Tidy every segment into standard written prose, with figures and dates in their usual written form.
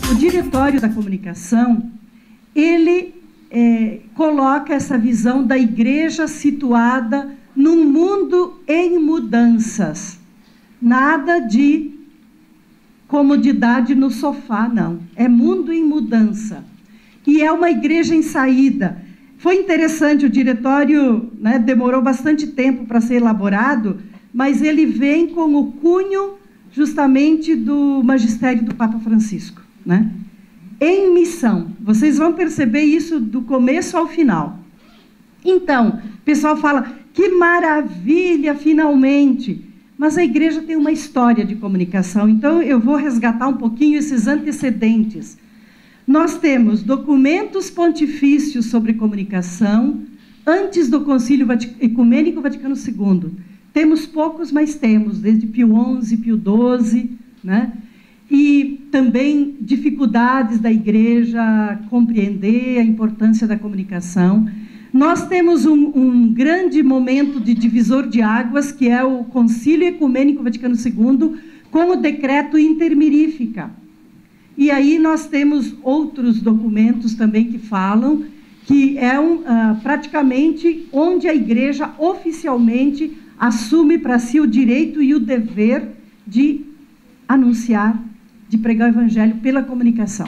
O Diretório da Comunicação, ele coloca essa visão da igreja situada num mundo em mudanças. Nada de comodidade no sofá, não. É mundo em mudança. E é uma igreja em saída. Foi interessante, o diretório, né, demorou bastante tempo para ser elaborado, mas ele vem com o cunho justamente do magistério do Papa Francisco, né? Em missão. Vocês vão perceber isso do começo ao final. Então, o pessoal fala, que maravilha, finalmente! Mas a igreja tem uma história de comunicação, então eu vou resgatar um pouquinho esses antecedentes. Nós temos documentos pontifícios sobre comunicação antes do Concílio Ecumênico Vaticano II. Temos poucos, mas temos, desde Pio XI, Pio XII, né? E também dificuldades da igreja compreender a importância da comunicação. Nós temos um grande momento de divisor de águas, que é o Concílio Ecumênico Vaticano II, com o decreto Intermirifica. E aí nós temos outros documentos também que falam que é praticamente onde a igreja oficialmente assume para si o direito e o dever de anunciar, de pregar o evangelho pela comunicação.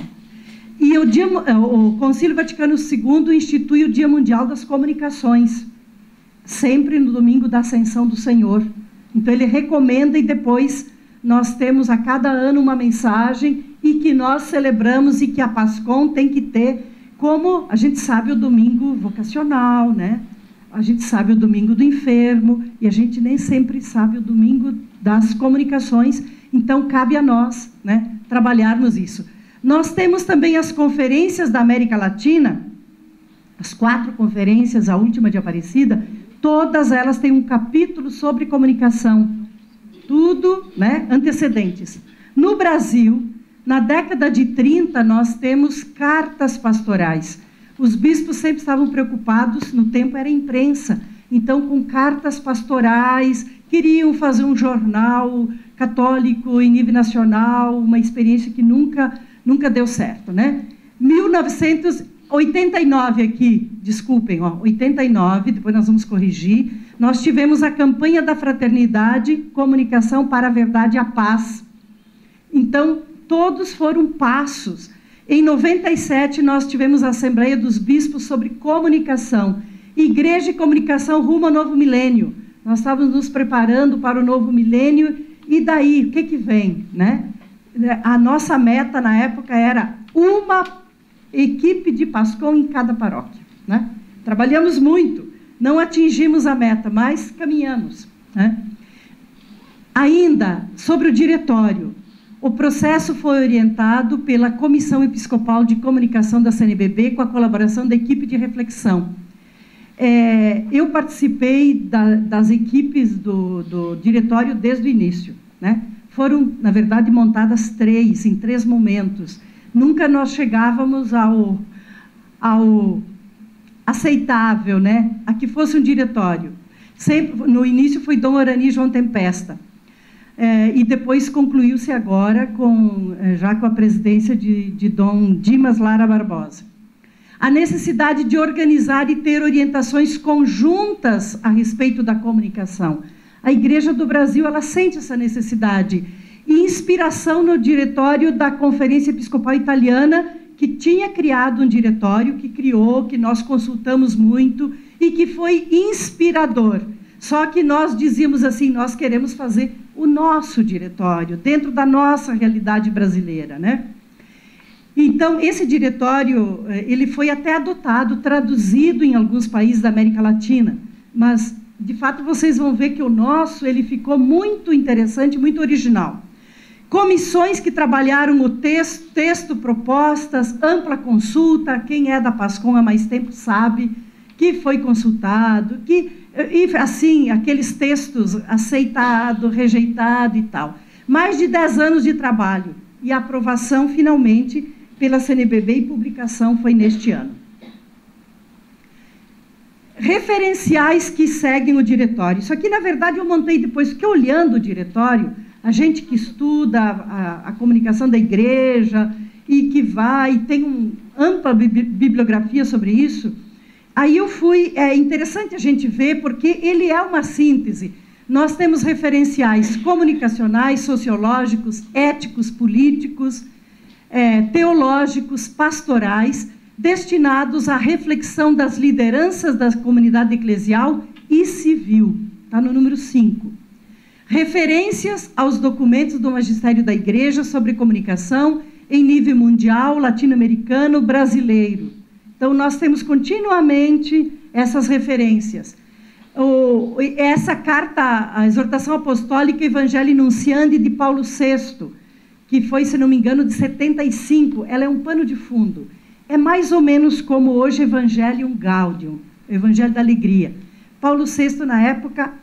E o Concílio Vaticano II institui o Dia Mundial das Comunicações, sempre no domingo da Ascensão do Senhor. Então ele recomenda, e depois nós temos a cada ano uma mensagem e que nós celebramos, e que a PASCOM tem que ter, como a gente sabe o domingo vocacional, né? A gente sabe o domingo do enfermo, e a gente nem sempre sabe o domingo das comunicações. Então, cabe a nós, né, trabalharmos isso. Nós temos também as conferências da América Latina, as 4 conferências, a última de Aparecida, todas elas têm um capítulo sobre comunicação. Tudo, né, antecedentes. No Brasil, na década de 30, nós temos cartas pastorais. Os bispos sempre estavam preocupados, no tempo era imprensa, então com cartas pastorais, queriam fazer um jornal católico em nível nacional, uma experiência que nunca deu certo, né? 1989 aqui, desculpem, 89, depois nós vamos corrigir, nós tivemos a campanha da fraternidade, comunicação para a verdade e a paz. Então, todos foram passos. Em 97, nós tivemos a Assembleia dos Bispos sobre comunicação, igreja e comunicação rumo ao novo milênio. Nós estávamos nos preparando para o novo milênio, e daí, o que vem, né? A nossa meta na época era uma equipe de PASCOM em cada paróquia, né? Trabalhamos muito, não atingimos a meta, mas caminhamos, né? Ainda, sobre o diretório, o processo foi orientado pela Comissão Episcopal de Comunicação da CNBB, com a colaboração da equipe de reflexão. Eu participei das equipes do diretório desde o início, né? Foram, na verdade, montadas em 3 momentos. Nunca nós chegávamos ao aceitável, né? A que fosse um diretório. Sempre, no início foi Dom Orani João Tempesta, e depois concluiu-se agora já com a presidência de Dom Dimas Lara Barbosa. A necessidade de organizar e ter orientações conjuntas a respeito da comunicação. A Igreja do Brasil, ela sente essa necessidade. E inspiração no diretório da Conferência Episcopal Italiana, que tinha criado um diretório, que nós consultamos muito e que foi inspirador. Só que nós dizíamos assim, nós queremos fazer o nosso diretório, dentro da nossa realidade brasileira, né? Então, esse diretório, ele foi até adotado, traduzido em alguns países da América Latina, mas, de fato, vocês vão ver que o nosso, ele ficou muito interessante, muito original. Comissões que trabalharam o texto, propostas, ampla consulta, quem é da PASCOM há mais tempo sabe que foi consultado, e assim, aqueles textos aceitado, rejeitado e tal. Mais de 10 anos de trabalho, e a aprovação, finalmente, pela CNBB e publicação foi neste ano. Referenciais que seguem o diretório. Isso aqui, na verdade, eu montei depois, porque olhando o diretório, A gente que estuda a comunicação da igreja e que vai, tem uma ampla bibliografia sobre isso. Aí é interessante a gente ver, porque ele é uma síntese. Nós temos referenciais comunicacionais, sociológicos, éticos, políticos, teológicos, pastorais, destinados à reflexão das lideranças da comunidade eclesial e civil. Está no número 5. Referências aos documentos do magistério da igreja sobre comunicação em nível mundial, latino-americano, brasileiro. Então, nós temos continuamente essas referências. Essa carta, a exortação apostólica Evangelii Nunciandi de Paulo VI, que foi, se não me engano, de 75, ela é um pano de fundo. É mais ou menos como hoje Evangelium Gaudium, o Evangelho da Alegria. Paulo VI, na época,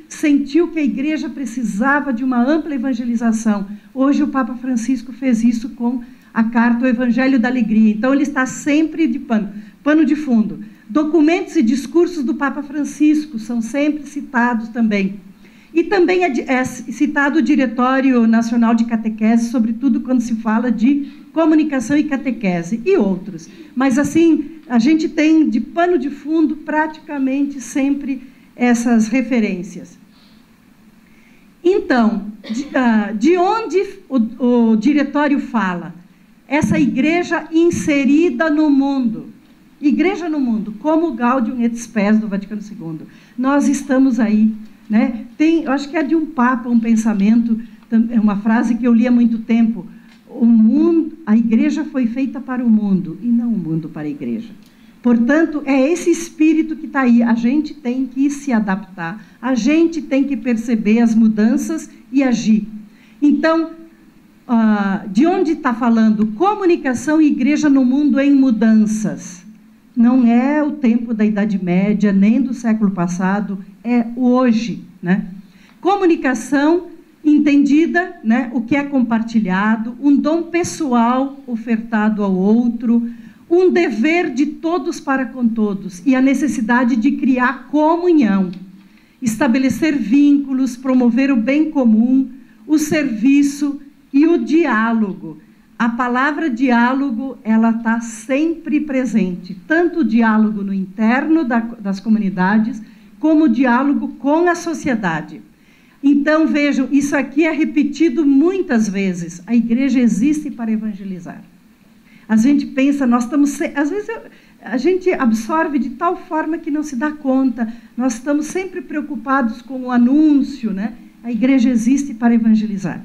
sentiu que a igreja precisava de uma ampla evangelização. Hoje o Papa Francisco fez isso com a carta O Evangelho da Alegria. Então ele está sempre de pano de fundo. Documentos e discursos do Papa Francisco são sempre citados também. E também é citado o Diretório Nacional de Catequese, sobretudo quando se fala de comunicação e catequese, e outros. Mas assim, a gente tem de pano de fundo praticamente sempre essas referências. Então, de onde o diretório fala? Essa igreja inserida no mundo. Igreja no mundo, como o Gaudium et Spes do Vaticano II. Nós estamos aí. Né? Eu acho que é de um Papa, um pensamento, uma frase que eu li há muito tempo. A igreja foi feita para o mundo, e não o mundo para a igreja. Portanto, é esse espírito que está aí. A gente tem que se adaptar, a gente tem que perceber as mudanças e agir. Então, de onde está falando? Comunicação e igreja no mundo em mudanças. Não é o tempo da Idade Média, nem do século passado, é o hoje. Né? Comunicação entendida, né, o que é compartilhado, um dom pessoal ofertado ao outro, um dever de todos para com todos e a necessidade de criar comunhão, estabelecer vínculos, promover o bem comum, o serviço e o diálogo. A palavra diálogo, ela está sempre presente, tanto o diálogo no interno das comunidades, como o diálogo com a sociedade. Então, vejam, isso aqui é repetido muitas vezes. A igreja existe para evangelizar. A gente pensa, às vezes a gente absorve de tal forma que não se dá conta. Nós estamos sempre preocupados com o anúncio, né? A igreja existe para evangelizar.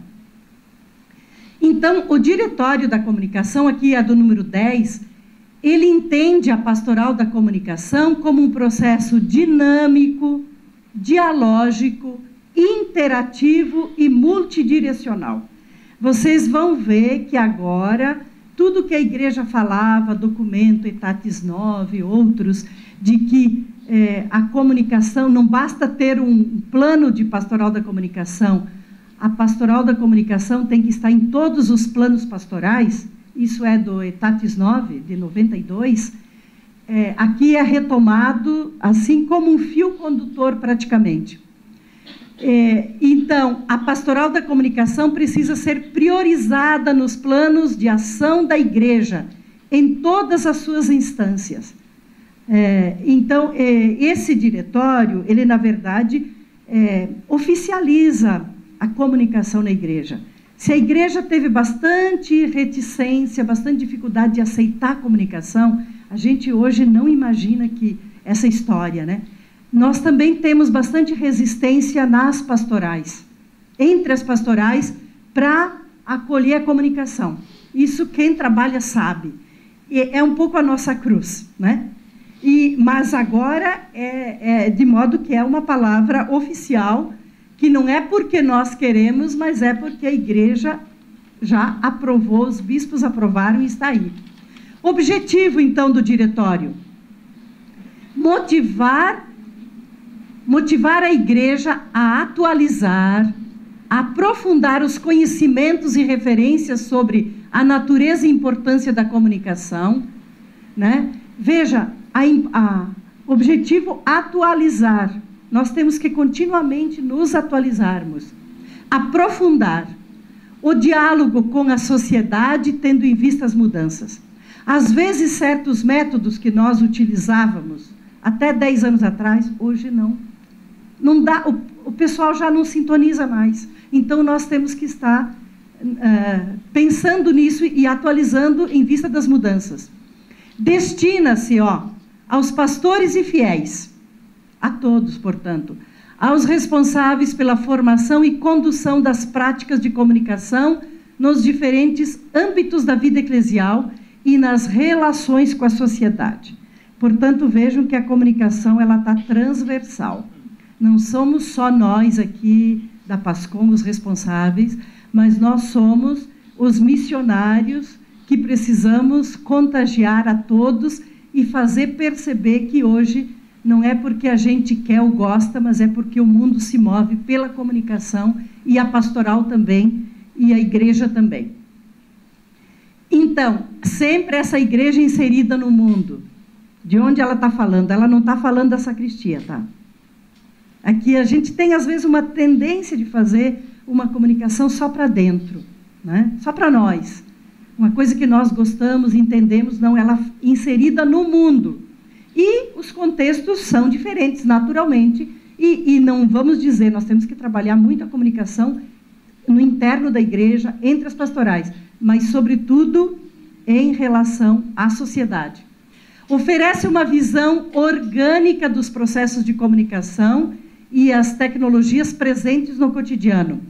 Então, o Diretório da Comunicação, aqui é do número 10, ele entende a pastoral da comunicação como um processo dinâmico, dialógico, interativo e multidirecional. Vocês vão ver que agora, tudo que a igreja falava, documento, Etatis 9, outros, de que a comunicação, não basta ter um plano de pastoral da comunicação, a pastoral da comunicação tem que estar em todos os planos pastorais, isso é do Etatis 9, de 92, aqui é retomado assim como um fio condutor praticamente. Então, a pastoral da comunicação precisa ser priorizada nos planos de ação da igreja, em todas as suas instâncias. Então, esse diretório, ele, na verdade, oficializa a comunicação na igreja. Se a igreja teve bastante reticência, bastante dificuldade de aceitar a comunicação, a gente hoje não imagina que essa história, né? Nós também temos bastante resistência nas pastorais, entre as pastorais, para acolher a comunicação. Isso quem trabalha sabe. É um pouco a nossa cruz, né? Mas agora de modo que é uma palavra oficial, que não é porque nós queremos, mas é porque a igreja já aprovou, os bispos aprovaram e está aí. Objetivo, então, do diretório: motivar a igreja a atualizar, a aprofundar os conhecimentos e referências sobre a natureza e importância da comunicação, né? Veja, objetivo atualizar. Nós temos que continuamente nos atualizarmos. aprofundar o diálogo com a sociedade, tendo em vista as mudanças. Às vezes, certos métodos que nós utilizávamos até 10 anos atrás, hoje não. Não dá, o pessoal já não sintoniza mais. Então, nós temos que estar pensando nisso e atualizando em vista das mudanças. Destina-se, aos pastores e fiéis, a todos, portanto, aos responsáveis pela formação e condução das práticas de comunicação nos diferentes âmbitos da vida eclesial e nas relações com a sociedade. Portanto, vejam que a comunicação está transversal. Não somos só nós aqui da PASCOM os responsáveis, mas nós somos os missionários que precisamos contagiar a todos e fazer perceber que hoje não é porque a gente quer ou gosta, mas é porque o mundo se move pela comunicação, e a pastoral também, e a igreja também. Então, sempre essa igreja inserida no mundo. De onde ela está falando? Ela não está falando da sacristia, tá? Aqui a gente tem, às vezes, uma tendência de fazer uma comunicação só para dentro, né? Só para nós. Uma coisa que nós gostamos, entendemos, não, ela inserida no mundo. E os contextos são diferentes, naturalmente, e não vamos dizer, nós temos que trabalhar muito a comunicação no interno da igreja, entre as pastorais, mas, sobretudo, em relação à sociedade. Oferece uma visão orgânica dos processos de comunicação e as tecnologias presentes no cotidiano.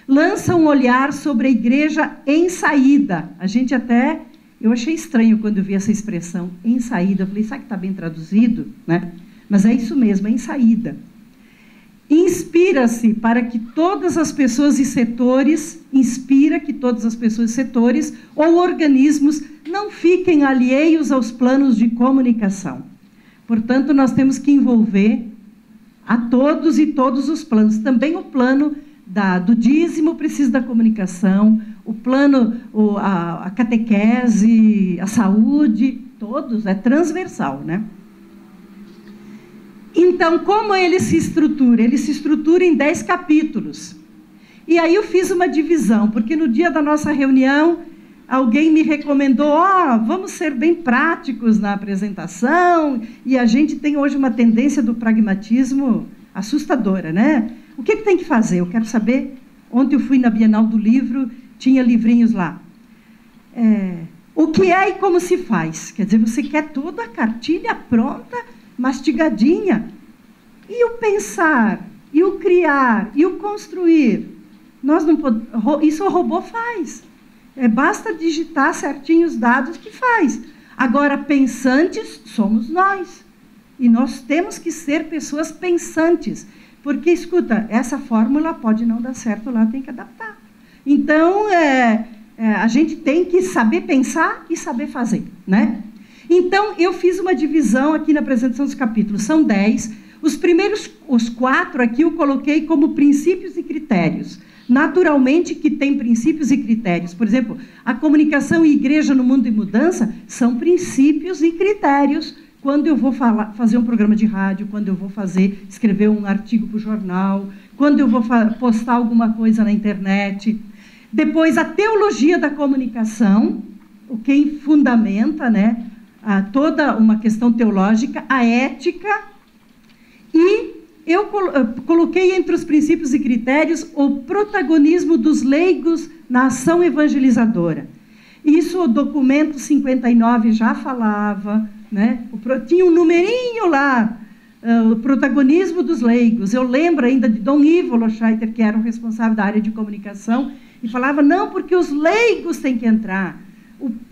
Lança um olhar sobre a igreja em saída. A gente até... Eu achei estranho quando eu vi essa expressão, em saída. Eu falei, será que está bem traduzido? Né? Mas é isso mesmo, é em saída. Inspira-se para que todas as pessoas e setores, inspira que todas as pessoas e setores ou organismos não fiquem alheios aos planos de comunicação. Portanto, nós temos que envolver a todos e todos os planos. Também o plano do dízimo precisa da comunicação, o plano, a catequese, a saúde, todos, é transversal, né? Então, como ele se estrutura? Ele se estrutura em 10 capítulos. E aí eu fiz uma divisão, porque no dia da nossa reunião, alguém me recomendou, vamos ser bem práticos na apresentação, e a gente tem hoje uma tendência do pragmatismo assustadora, né? O que tem que fazer? Eu quero saber. Ontem eu fui na Bienal do Livro, tinha livrinhos lá. O que é e como se faz? Quer dizer, você quer toda a cartilha pronta, mastigadinha. E o pensar, e o criar, e o construir. Nós não podemos, isso o robô faz. Basta digitar certinho os dados que faz. Agora, pensantes somos nós. E nós temos que ser pessoas pensantes. Porque, escuta, essa fórmula pode não dar certo lá, tem que adaptar. Então, a gente tem que saber pensar e saber fazer, né? Então, eu fiz uma divisão aqui na apresentação dos capítulos. São 10. Os 4 aqui eu coloquei como princípios e critérios. Naturalmente que tem princípios e critérios. Por exemplo, a comunicação e igreja no mundo em mudança são princípios e critérios. Quando eu vou fazer um programa de rádio, quando eu vou escrever um artigo para o jornal, quando eu vou postar alguma coisa na internet. Depois, a teologia da comunicação, o que fundamenta, né, toda uma questão teológica, a ética, e eu coloquei entre os princípios e critérios o protagonismo dos leigos na ação evangelizadora. Isso o documento 59 já falava, né? Tinha um numerinho lá, o protagonismo dos leigos. Eu lembro ainda de Dom Ivo Loscheiter, que era o responsável da área de comunicação, e falava, não, porque os leigos têm que entrar.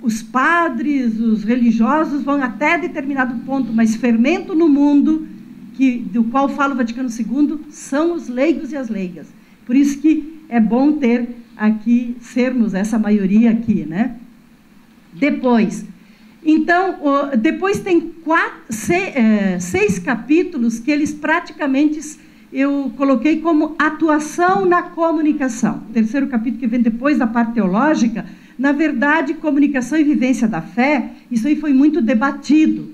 Os padres, os religiosos vão até determinado ponto, mas fermento no mundo, do qual fala o Vaticano II, são os leigos e as leigas. Por isso que é bom ter aqui, sermos essa maioria aqui, né? Depois tem 6 capítulos que eles praticamente eu coloquei como atuação na comunicação. O terceiro capítulo, que vem depois da parte teológica, na verdade, comunicação e vivência da fé, isso aí foi muito debatido,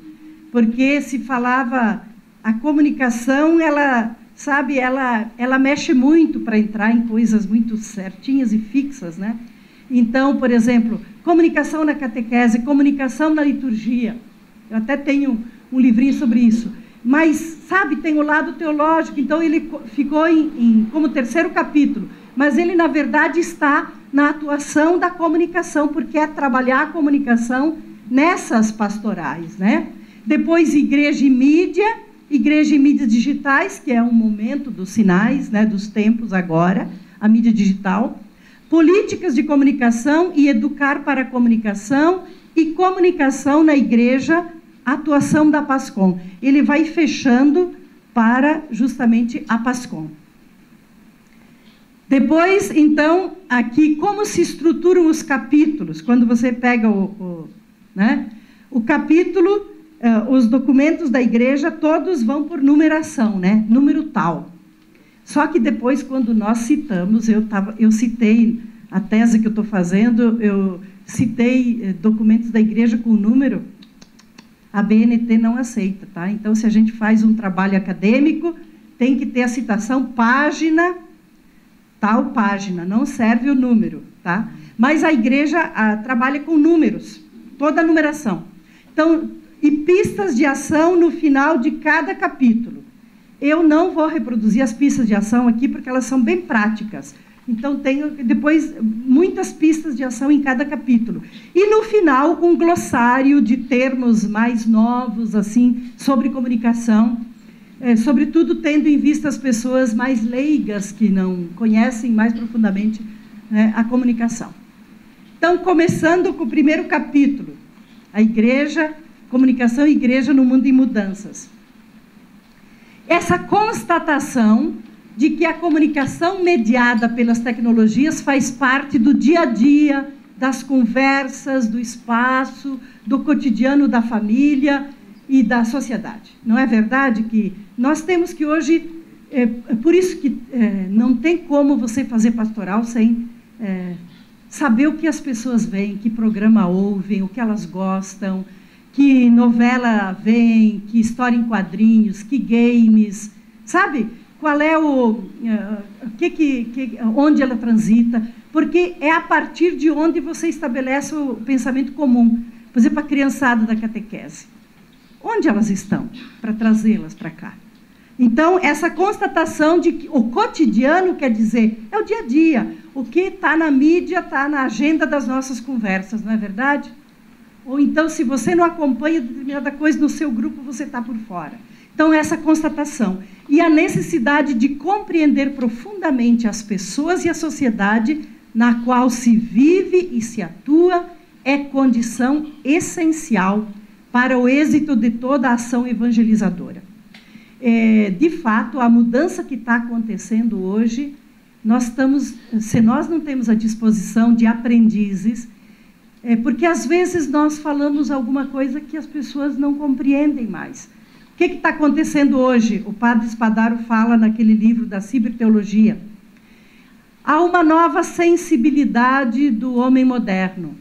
porque se falava, a comunicação, ela sabe, ela mexe muito para entrar em coisas muito certinhas e fixas, né? Então, por exemplo, comunicação na catequese, comunicação na liturgia. Eu até tenho um livrinho sobre isso. Mas, sabe, tem o lado teológico, então ele ficou como terceiro capítulo. Mas ele, na verdade, está na atuação da comunicação, porque é trabalhar a comunicação nessas pastorais, né? Depois, igreja e mídias digitais, que é um momento dos sinais, né, dos tempos agora, a mídia digital. Políticas de comunicação e educar para a comunicação e comunicação na igreja, atuação da PASCOM. Ele vai fechando para justamente a PASCOM. Depois, então, aqui, como se estruturam os capítulos. Quando você pega o capítulo, os documentos da igreja, todos vão por numeração, né? Número tal. Só que depois, quando nós citamos, eu citei a tese que eu estou fazendo, eu citei documentos da igreja com número, a BNT não aceita, tá? Então, se a gente faz um trabalho acadêmico, tem que ter a citação página, tal página, não serve o número, tá? Mas a igreja trabalha com números, toda a numeração. Então, e pistas de ação no final de cada capítulo. Eu não vou reproduzir as pistas de ação aqui, porque elas são bem práticas. Então, tenho depois muitas pistas de ação em cada capítulo. E, no final, um glossário de termos mais novos, assim, sobre comunicação, sobretudo tendo em vista as pessoas mais leigas, que não conhecem mais profundamente, né, a comunicação. Então, começando com o primeiro capítulo, a igreja, comunicação e igreja no mundo em mudanças. Essa constatação de que a comunicação mediada pelas tecnologias faz parte do dia a dia, das conversas, do espaço, do cotidiano da família e da sociedade. Não é verdade que nós temos que hoje, por isso que não tem como você fazer pastoral sem saber o que as pessoas veem, que programa ouvem, o que elas gostam, que novela vem, que história em quadrinhos, que games, sabe? Qual é onde ela transita, porque é a partir de onde você estabelece o pensamento comum. Por exemplo, a criançada da catequese. Onde elas estão para trazê-las para cá? Então, essa constatação de que o cotidiano, quer dizer, é o dia a dia. O que está na mídia está na agenda das nossas conversas, não é verdade? Ou então, se você não acompanha determinada coisa no seu grupo, você está por fora. Então, essa constatação. E a necessidade de compreender profundamente as pessoas e a sociedade na qual se vive e se atua é condição essencial para o êxito de toda a ação evangelizadora. De fato, a mudança que está acontecendo hoje, se nós não temos a disposição de aprendizes, porque às vezes nós falamos alguma coisa que as pessoas não compreendem mais. O que está acontecendo hoje? O padre Spadaro fala naquele livro da ciberteologia. Há uma nova sensibilidade do homem moderno,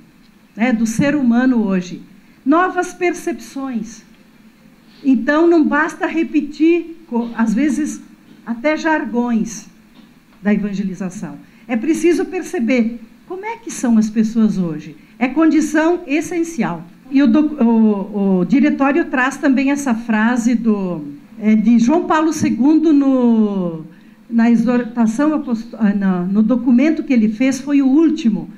né, do ser humano hoje. Novas percepções. Então, não basta repetir, às vezes, até jargões da evangelização. É preciso perceber como é que são as pessoas hoje. É condição essencial. E o diretório traz também essa frase de João Paulo II na exortação, no documento que ele fez, foi o último,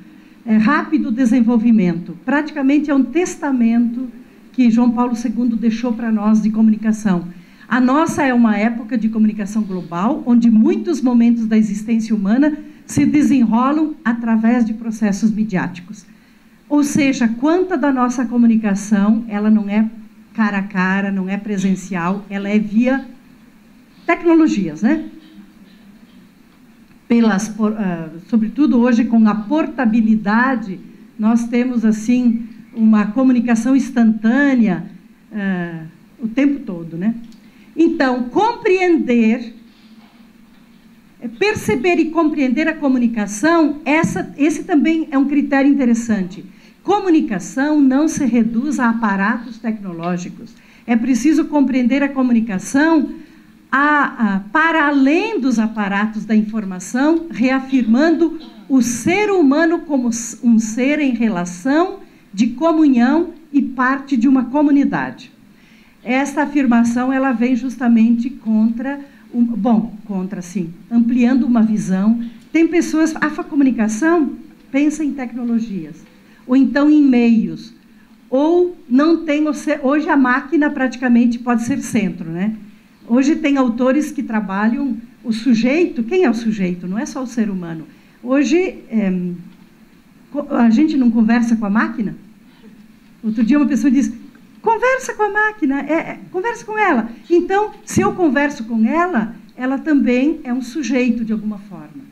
rápido desenvolvimento. Praticamente é um testamento que João Paulo II deixou para nós de comunicação. A nossa é uma época de comunicação global, onde muitos momentos da existência humana se desenrolam através de processos midiáticos. Ou seja, quanta da nossa comunicação, ela não é cara a cara, não é presencial, ela é via tecnologias, né? Sobretudo hoje, com a portabilidade, nós temos, assim, uma comunicação instantânea o tempo todo, né? Então, perceber e compreender a comunicação, esse também é um critério interessante. Comunicação não se reduz a aparatos tecnológicos. É preciso compreender a comunicação para além dos aparatos da informação, reafirmando o ser humano como um ser em relação de comunhão e parte de uma comunidade. Essa afirmação ela vem justamente contra, ampliando uma visão. Tem pessoas, a comunicação pensa em tecnologias, ou então em meios, ou não tem, hoje a máquina praticamente pode ser centro, né? Hoje tem autores que trabalham o sujeito. Quem é o sujeito? Não é só o ser humano. Hoje, a gente não conversa com a máquina? Outro dia uma pessoa disse, conversa com a máquina, conversa com ela. Então, se eu converso com ela, ela também é um sujeito de alguma forma.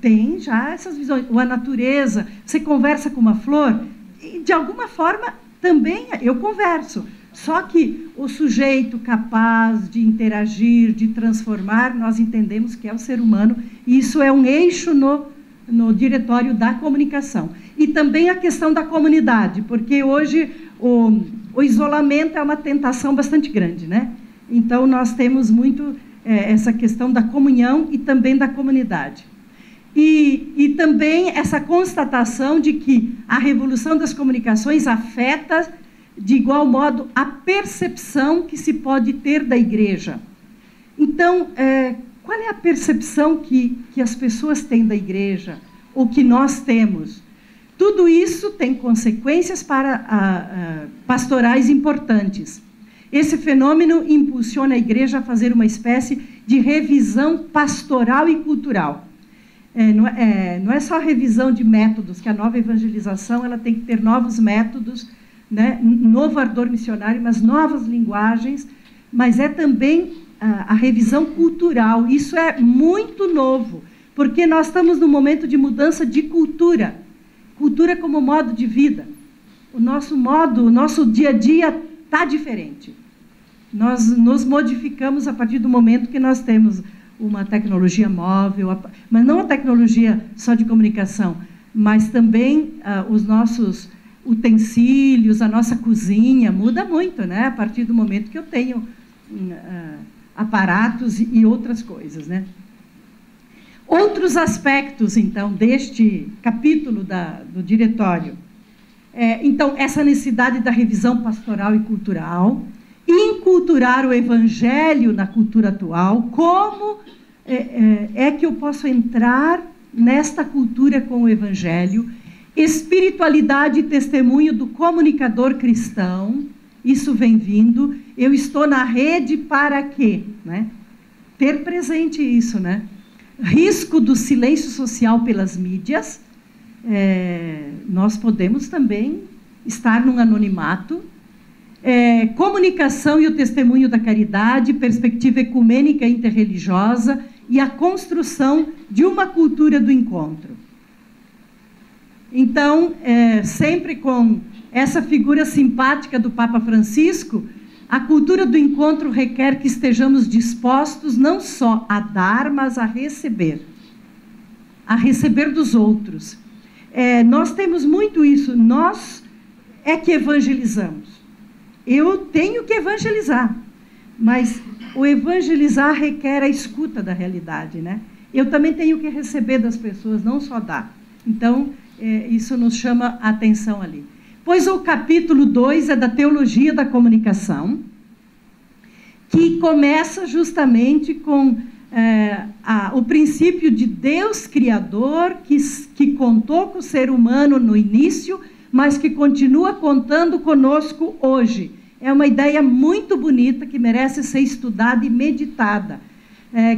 Tem já essas visões. Ou a natureza, você conversa com uma flor, e de alguma forma também eu converso. Só que o sujeito capaz de interagir, de transformar, nós entendemos que é o ser humano, e isso é um eixo no diretório da comunicação. E também a questão da comunidade, porque hoje o isolamento é uma tentação bastante grande, né? Então, nós temos muito essa questão da comunhão e também da comunidade. E também essa constatação de que a revolução das comunicações afeta de igual modo a percepção que se pode ter da igreja. Então, qual é a percepção que as pessoas têm da igreja, ou que nós temos? Tudo isso tem consequências para pastorais importantes. Esse fenômeno impulsiona a igreja a fazer uma espécie de revisão pastoral e cultural. Não é só revisão de métodos, que a nova evangelização ela tem que ter novos métodos, né, novo ardor missionário, mas novas linguagens, mas é também a revisão cultural. Isso é muito novo, porque nós estamos num momento de mudança de cultura, cultura como modo de vida. O nosso dia a dia está diferente. Nós nos modificamos a partir do momento que nós temos uma tecnologia móvel, mas não a tecnologia só de comunicação, mas também os nossos utensílios, a nossa cozinha, muda muito, né? A partir do momento que eu tenho aparatos e outras coisas, né? Outros aspectos, então, deste capítulo do diretório. Então, essa necessidade da revisão pastoral e cultural, inculturar o evangelho na cultura atual, como é que eu posso entrar nesta cultura com o evangelho, espiritualidade e testemunho do comunicador cristão, isso vem vindo, eu estou na rede para quê? Né? Ter presente isso, né? Risco do silêncio social pelas mídias, nós podemos também estar num anonimato, comunicação e o testemunho da caridade, perspectiva ecumênica e interreligiosa e a construção de uma cultura do encontro. Então, sempre com essa figura simpática do Papa Francisco, a cultura do encontro requer que estejamos dispostos não só a dar, mas a receber dos outros. Nós temos muito isso, nós é que evangelizamos. Eu tenho que evangelizar, mas o evangelizar requer a escuta da realidade, né? Eu também tenho que receber das pessoas, não só dar. Então, isso nos chama a atenção ali. Pois o capítulo 2 é da teologia da comunicação, que começa justamente com o princípio de Deus Criador, que contou com o ser humano no início, mas que continua contando conosco hoje. É uma ideia muito bonita que merece ser estudada e meditada.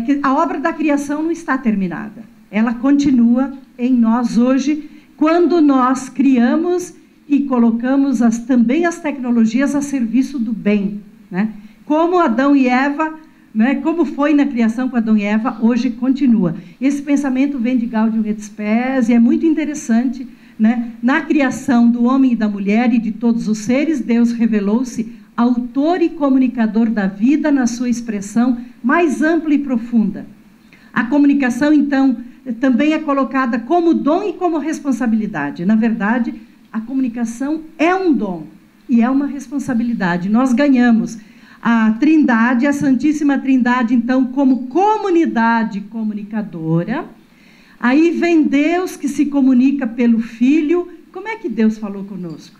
Que a obra da criação não está terminada. Ela continua em nós hoje, quando nós criamos e colocamos também as tecnologias a serviço do bem, né? Como Adão e Eva, né? Como foi na criação com Adão e Eva, hoje continua. Esse pensamento vem de Gaudium et Spes e é muito interessante, né? Na criação do homem e da mulher e de todos os seres, Deus revelou-se autor e comunicador da vida na sua expressão mais ampla e profunda. A comunicação, então, também é colocada como dom e como responsabilidade. Na verdade, a comunicação é um dom e é uma responsabilidade. Nós ganhamos. a Trindade, a Santíssima Trindade, então, como comunidade comunicadora. Aí vem Deus que se comunica pelo Filho. Como é que Deus falou conosco?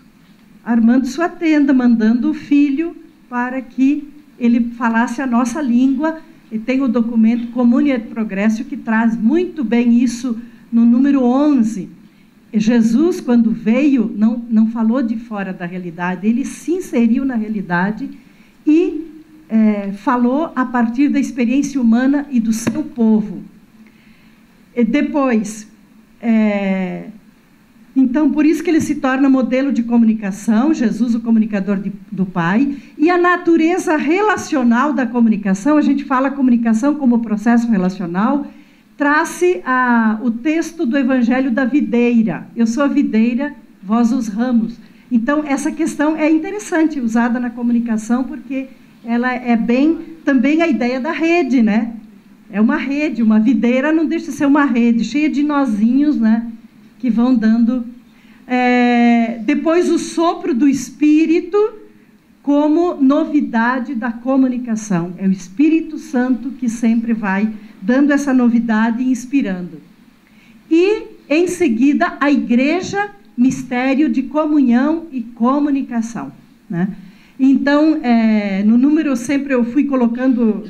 Armando sua tenda, mandando o Filho para que ele falasse a nossa língua. E tem o documento Comune et Progresso, que traz muito bem isso no número 11. Jesus, quando veio, não falou de fora da realidade, ele se inseriu na realidade e falou a partir da experiência humana e do seu povo. E depois, então, por isso que ele se torna modelo de comunicação, Jesus, o comunicador do Pai, e a natureza relacional da comunicação, a gente fala comunicação como processo relacional, traz-se o texto do Evangelho da videira. Eu sou a videira, vós os ramos. Então, essa questão é interessante, usada na comunicação, porque ela é bem também a ideia da rede, né? É uma rede, uma videira não deixa de ser uma rede, cheia de nozinhos, né? Que vão dando. Depois, o sopro do Espírito como novidade da comunicação. É o Espírito Santo que sempre vai dando essa novidade e inspirando. E, em seguida, a igreja, mistério de comunhão e comunicação, né? Então, no número, sempre eu fui colocando,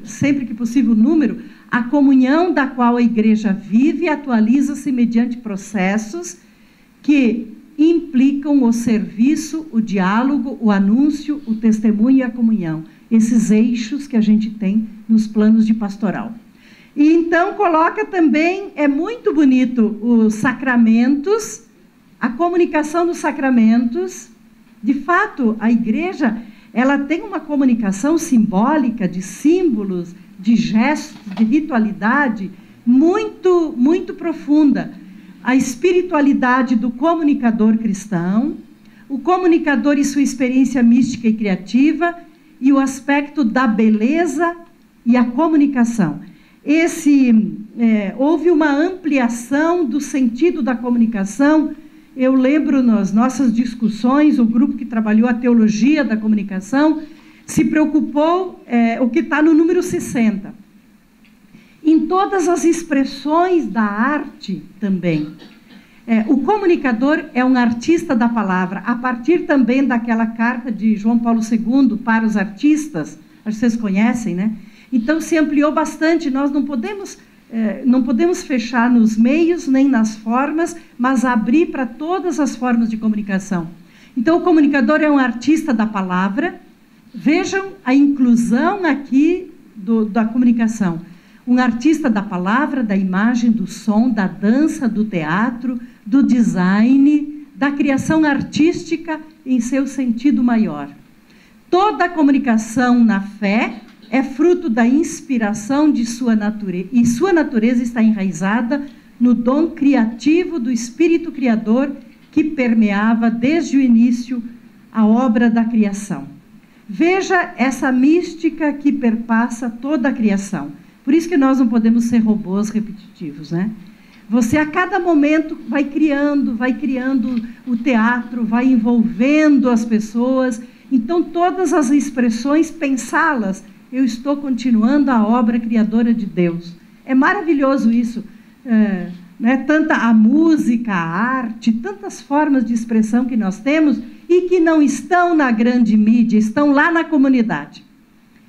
sempre que possível, o número, a comunhão da qual a igreja vive e atualiza-se mediante processos que implicam o serviço, o diálogo, o anúncio, o testemunho e a comunhão. Esses eixos que a gente tem nos planos de pastoral. E então coloca também, é muito bonito, os sacramentos, a comunicação dos sacramentos. De fato, a igreja, ela tem uma comunicação simbólica de símbolos, de gestos, de ritualidade muito, muito profunda. A espiritualidade do comunicador cristão, o comunicador e sua experiência mística e criativa, e o aspecto da beleza e a comunicação. Houve uma ampliação do sentido da comunicação. Eu lembro nas nossas discussões, o grupo que trabalhou a teologia da comunicação se preocupou, o que está no número 60. Em todas as expressões da arte também. O comunicador é um artista da palavra, a partir também daquela carta de João Paulo II para os artistas, acho que vocês conhecem, né? Então, se ampliou bastante, nós não podemos fechar nos meios nem nas formas, mas abrir para todas as formas de comunicação. Então, o comunicador é um artista da palavra. Vejam a inclusão aqui da comunicação. Um artista da palavra, da imagem, do som, da dança, do teatro, do design, da criação artística em seu sentido maior. Toda a comunicação na fé é fruto da inspiração de sua natureza, e sua natureza está enraizada no dom criativo do Espírito Criador que permeava desde o início a obra da criação. Veja essa mística que perpassa toda a criação. Por isso que nós não podemos ser robôs repetitivos, né? Você, a cada momento, vai criando o teatro, vai envolvendo as pessoas. Então, todas as expressões, pensá-las, eu estou continuando a obra criadora de Deus. É maravilhoso isso. Né? Tanta a música, a arte, tantas formas de expressão que nós temos e que não estão na grande mídia, estão lá na comunidade.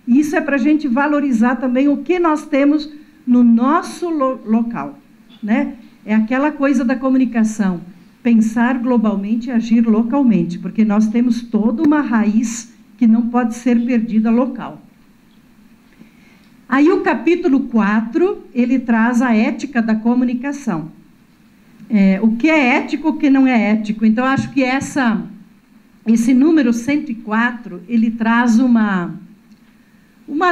E isso é para a gente valorizar também o que nós temos no nosso local, né? É aquela coisa da comunicação, pensar globalmente e agir localmente, porque nós temos toda uma raiz que não pode ser perdida local. Aí o capítulo 4, ele traz a ética da comunicação. O que é ético, o que não é ético. Então, acho que esse número 104, ele traz uma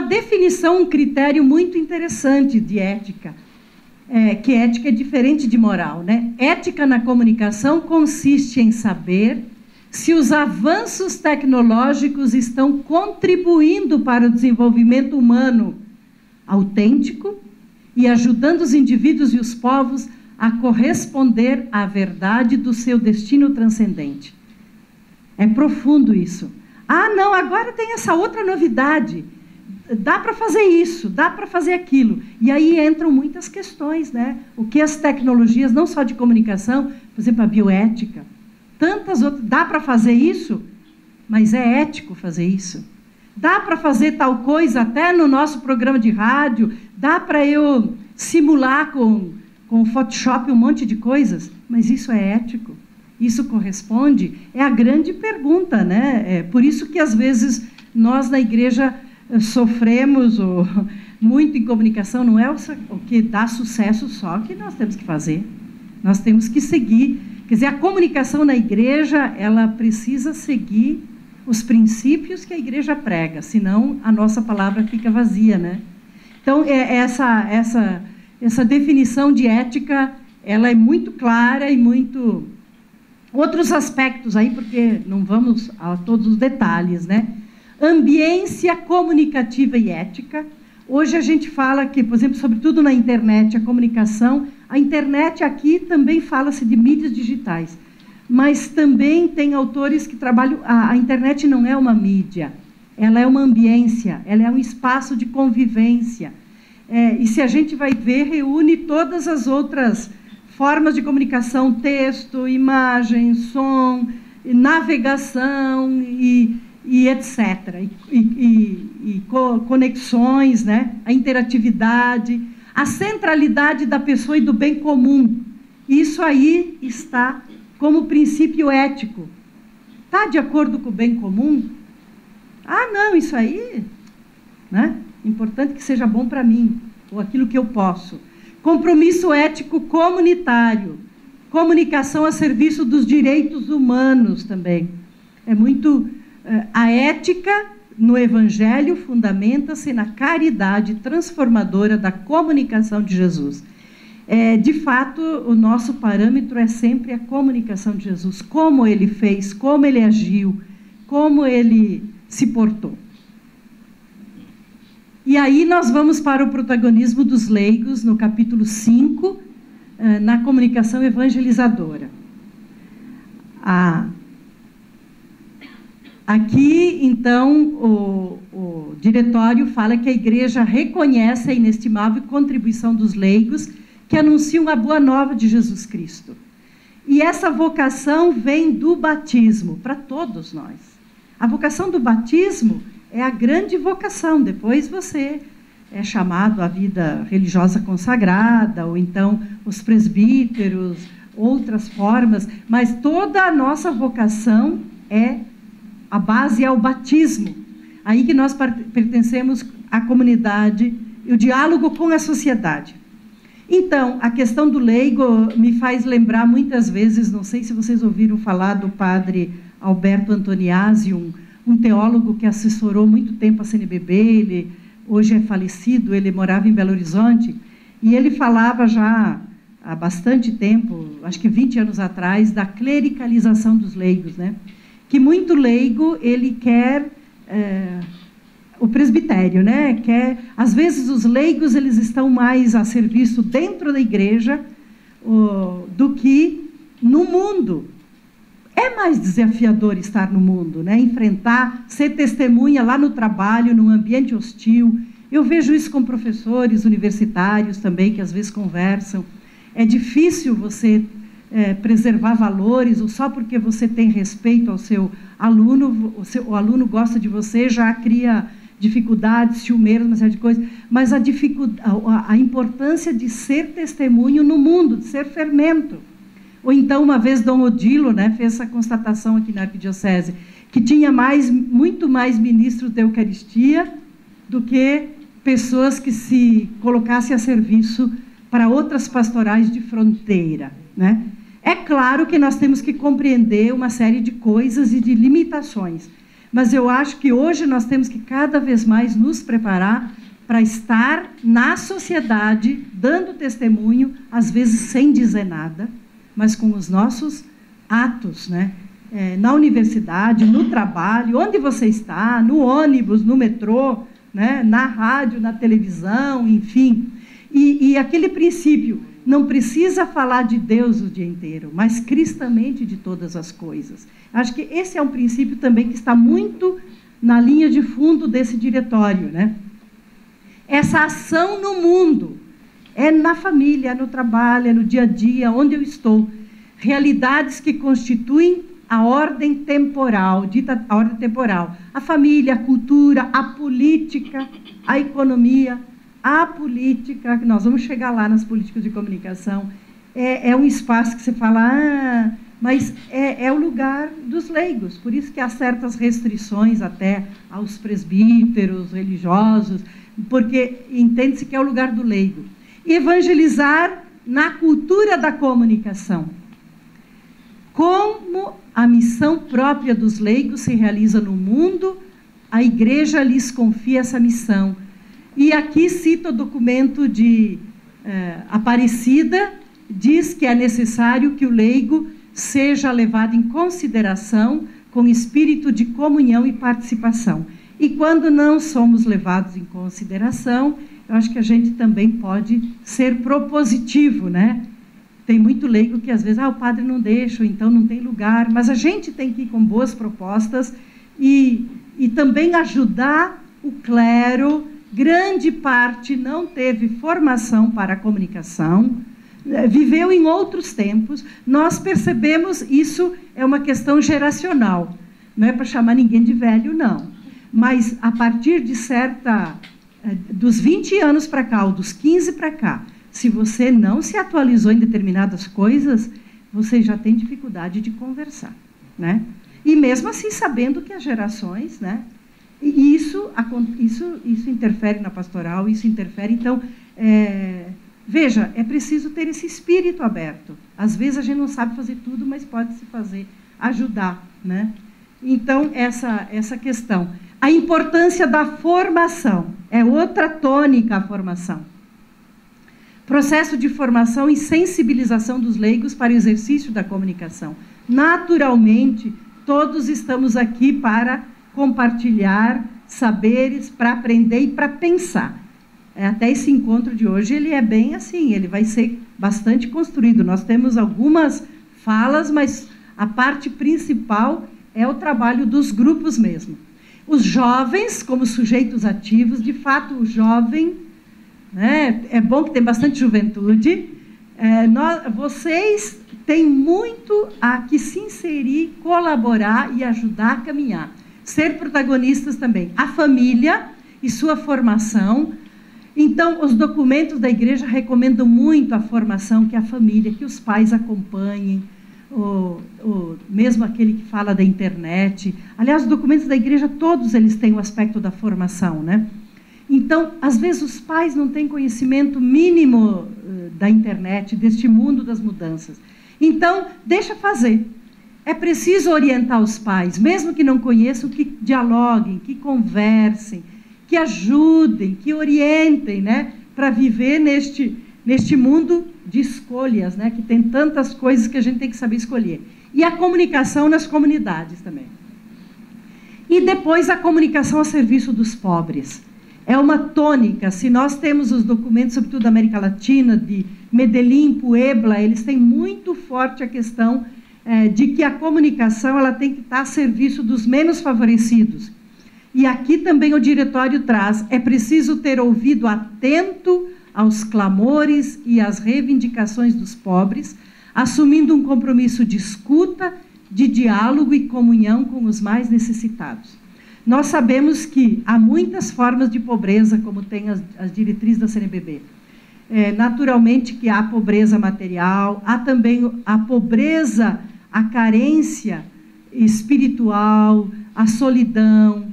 definição, um critério muito interessante de ética, que ética é diferente de moral, né? Ética na comunicação consiste em saber se os avanços tecnológicos estão contribuindo para o desenvolvimento humano autêntico e ajudando os indivíduos e os povos a corresponder à verdade do seu destino transcendente. É profundo isso. Ah, não, agora tem essa outra novidade. Dá para fazer isso, dá para fazer aquilo. E aí entram muitas questões, né? O que as tecnologias, não só de comunicação, por exemplo, a bioética, tantas outras. Dá para fazer isso, mas é ético fazer isso. Dá para fazer tal coisa até no nosso programa de rádio, dá para eu simular com o Photoshop um monte de coisas, mas isso é ético? Isso corresponde? É a grande pergunta, né? É por isso que, às vezes, nós na igreja sofremos muito em comunicação. Não é o que dá sucesso só que nós temos que fazer. Nós temos que seguir. Quer dizer, a comunicação na igreja, ela precisa seguir os princípios que a igreja prega, senão a nossa palavra fica vazia, né? Então, essa definição de ética, ela é muito clara e muito... Outros aspectos aí, porque não vamos a todos os detalhes, né? Ambiência comunicativa e ética. Hoje a gente fala que, por exemplo, sobretudo na internet, a comunicação... A internet aqui também fala-se de mídias digitais, mas também tem autores que trabalham... A internet não é uma mídia, ela é uma ambiência, ela é um espaço de convivência. E se a gente vai ver, reúne todas as outras formas de comunicação, texto, imagem, som, navegação e etc. E conexões, né? A interatividade, a centralidade da pessoa e do bem comum. Isso aí está como princípio ético. Está de acordo com o bem comum? Ah, não, isso aí, né? Importante que seja bom para mim, ou aquilo que eu posso. Compromisso ético comunitário. Comunicação a serviço dos direitos humanos também. É muito... A ética no Evangelho fundamenta-se na caridade transformadora da comunicação de Jesus. De fato, o nosso parâmetro é sempre a comunicação de Jesus. Como ele fez, como ele agiu, como ele se portou. E aí nós vamos para o protagonismo dos leigos, no capítulo 5, na comunicação evangelizadora. Aqui, então, o diretório fala que a igreja reconhece a inestimável contribuição dos leigos que anunciam a boa nova de Jesus Cristo. E essa vocação vem do batismo, para todos nós. A vocação do batismo é a grande vocação. Depois você é chamado à vida religiosa consagrada, ou então os presbíteros, outras formas, mas toda a nossa vocação a base é o batismo. Aí que nós pertencemos à comunidade e o diálogo com a sociedade. Então, a questão do leigo me faz lembrar muitas vezes, não sei se vocês ouviram falar do padre Alberto Antoniazzi, um teólogo que assessorou muito tempo a CNBB, ele hoje é falecido, ele morava em Belo Horizonte, e ele falava já há bastante tempo, acho que 20 anos atrás, da clericalização dos leigos, né? Que muito leigo, ele quer o presbitério, né? Às vezes os leigos eles estão mais a serviço dentro da igreja do que no mundo. É mais desafiador estar no mundo, né? Enfrentar, ser testemunha lá no trabalho, num ambiente hostil. Eu vejo isso com professores universitários também, que às vezes conversam. É difícil você preservar valores, ou só porque você tem respeito ao seu aluno, o aluno gosta de você, já cria dificuldades, ciumeiros, uma série de coisas. Mas a importância de ser testemunho no mundo, de ser fermento. Ou então, uma vez, Dom Odilo, né, fez essa constatação aqui na Arquidiocese, que tinha muito mais ministros da Eucaristia do que pessoas que se colocassem a serviço para outras pastorais de fronteira, né? É claro que nós temos que compreender uma série de coisas e de limitações, mas eu acho que hoje nós temos que cada vez mais nos preparar para estar na sociedade, dando testemunho, às vezes sem dizer nada, mas com os nossos atos, né? Na universidade, no trabalho, onde você está, no ônibus, no metrô, né? Na rádio, na televisão, enfim. E aquele princípio não precisa falar de Deus o dia inteiro, mas cristamente de todas as coisas. Acho que esse é um princípio também que está muito na linha de fundo desse diretório, né? Essa ação no mundo, é na família, é no trabalho, é no dia a dia, onde eu estou. Realidades que constituem a ordem temporal, dita a ordem temporal. A família, a cultura, a política, a economia, a política, nós vamos chegar lá nas políticas de comunicação. É um espaço que você fala, mas é o lugar dos leigos, por isso que há certas restrições até aos presbíteros, religiosos, porque entende-se que é o lugar do leigo. Evangelizar na cultura da comunicação. Como a missão própria dos leigos se realiza no mundo, a igreja lhes confia essa missão. E aqui cito o documento de Aparecida, diz que é necessário que o leigo seja levado em consideração com espírito de comunhão e participação. E quando não somos levados em consideração, eu acho que a gente também pode ser propositivo, né? Tem muito leigo que às vezes, o padre não deixa, ou então não tem lugar, mas a gente tem que ir com boas propostas e também ajudar o clero. Grande parte não teve formação para a comunicação, viveu em outros tempos. Nós percebemos, isso é uma questão geracional, não é para chamar ninguém de velho, não. Mas a partir de dos 20 anos para cá, ou dos 15 para cá, se você não se atualizou em determinadas coisas, você já tem dificuldade de conversar, né? E mesmo assim, sabendo que as gerações, né? E isso interfere na pastoral, isso interfere. Então, veja, é preciso ter esse espírito aberto. Às vezes a gente não sabe fazer tudo, mas pode se fazer, ajudar, né? Então, essa questão. A importância da formação. É outra tônica a formação. Processo de formação e sensibilização dos leigos para o exercício da comunicação. Naturalmente, todos estamos aqui para compartilhar saberes, para aprender e para pensar. Até esse encontro de hoje, ele é bem assim, ele vai ser bastante construído. Nós temos algumas falas, mas a parte principal é o trabalho dos grupos mesmo. Os jovens, como sujeitos ativos, de fato, o jovem, né, é bom que tem bastante juventude, vocês têm muito a que se inserir, colaborar e ajudar a caminhar. Ser protagonistas também. A família e sua formação. Então, os documentos da igreja recomendam muito a formação, que a família, que os pais acompanhem, mesmo aquele que fala da internet. Aliás, os documentos da igreja, todos eles têm o aspecto da formação, né? Então, às vezes, os pais não têm conhecimento mínimo da internet, deste mundo das mudanças. Então, deixa fazer. É preciso orientar os pais, mesmo que não conheçam, que dialoguem, que conversem, que ajudem, que orientem, né, para viver neste mundo de escolhas, né, que tem tantas coisas que a gente tem que saber escolher. E a comunicação nas comunidades também. E depois a comunicação a serviço dos pobres. É uma tônica. Se nós temos os documentos, sobretudo da América Latina, de Medellín, Puebla, eles têm muito forte a questão de que a comunicação ela tem que estar a serviço dos menos favorecidos. E aqui também o diretório traz, é preciso ter ouvido atento aos clamores e às reivindicações dos pobres, assumindo um compromisso de escuta, de diálogo e comunhão com os mais necessitados. Nós sabemos que há muitas formas de pobreza, como tem as diretrizes da CNBB. Naturalmente que há pobreza material, há também a pobreza, a carência espiritual, a solidão,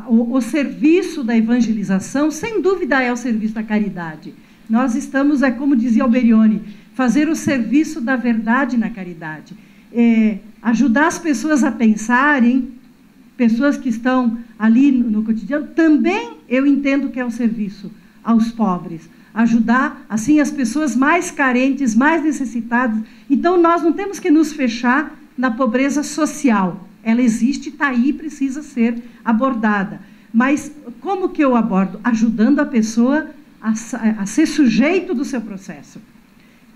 o serviço da evangelização, sem dúvida é o serviço da caridade. Nós estamos, como dizia Alberione, fazer o serviço da verdade na caridade. Ajudar as pessoas a pensarem, pessoas que estão ali no cotidiano, também eu entendo que é um serviço aos pobres. Ajudar, assim, as pessoas mais carentes, mais necessitadas. Então, nós não temos que nos fechar na pobreza social. Ela existe, está aí, precisa ser abordada. Mas como que eu abordo? Ajudando a pessoa a ser sujeito do seu processo.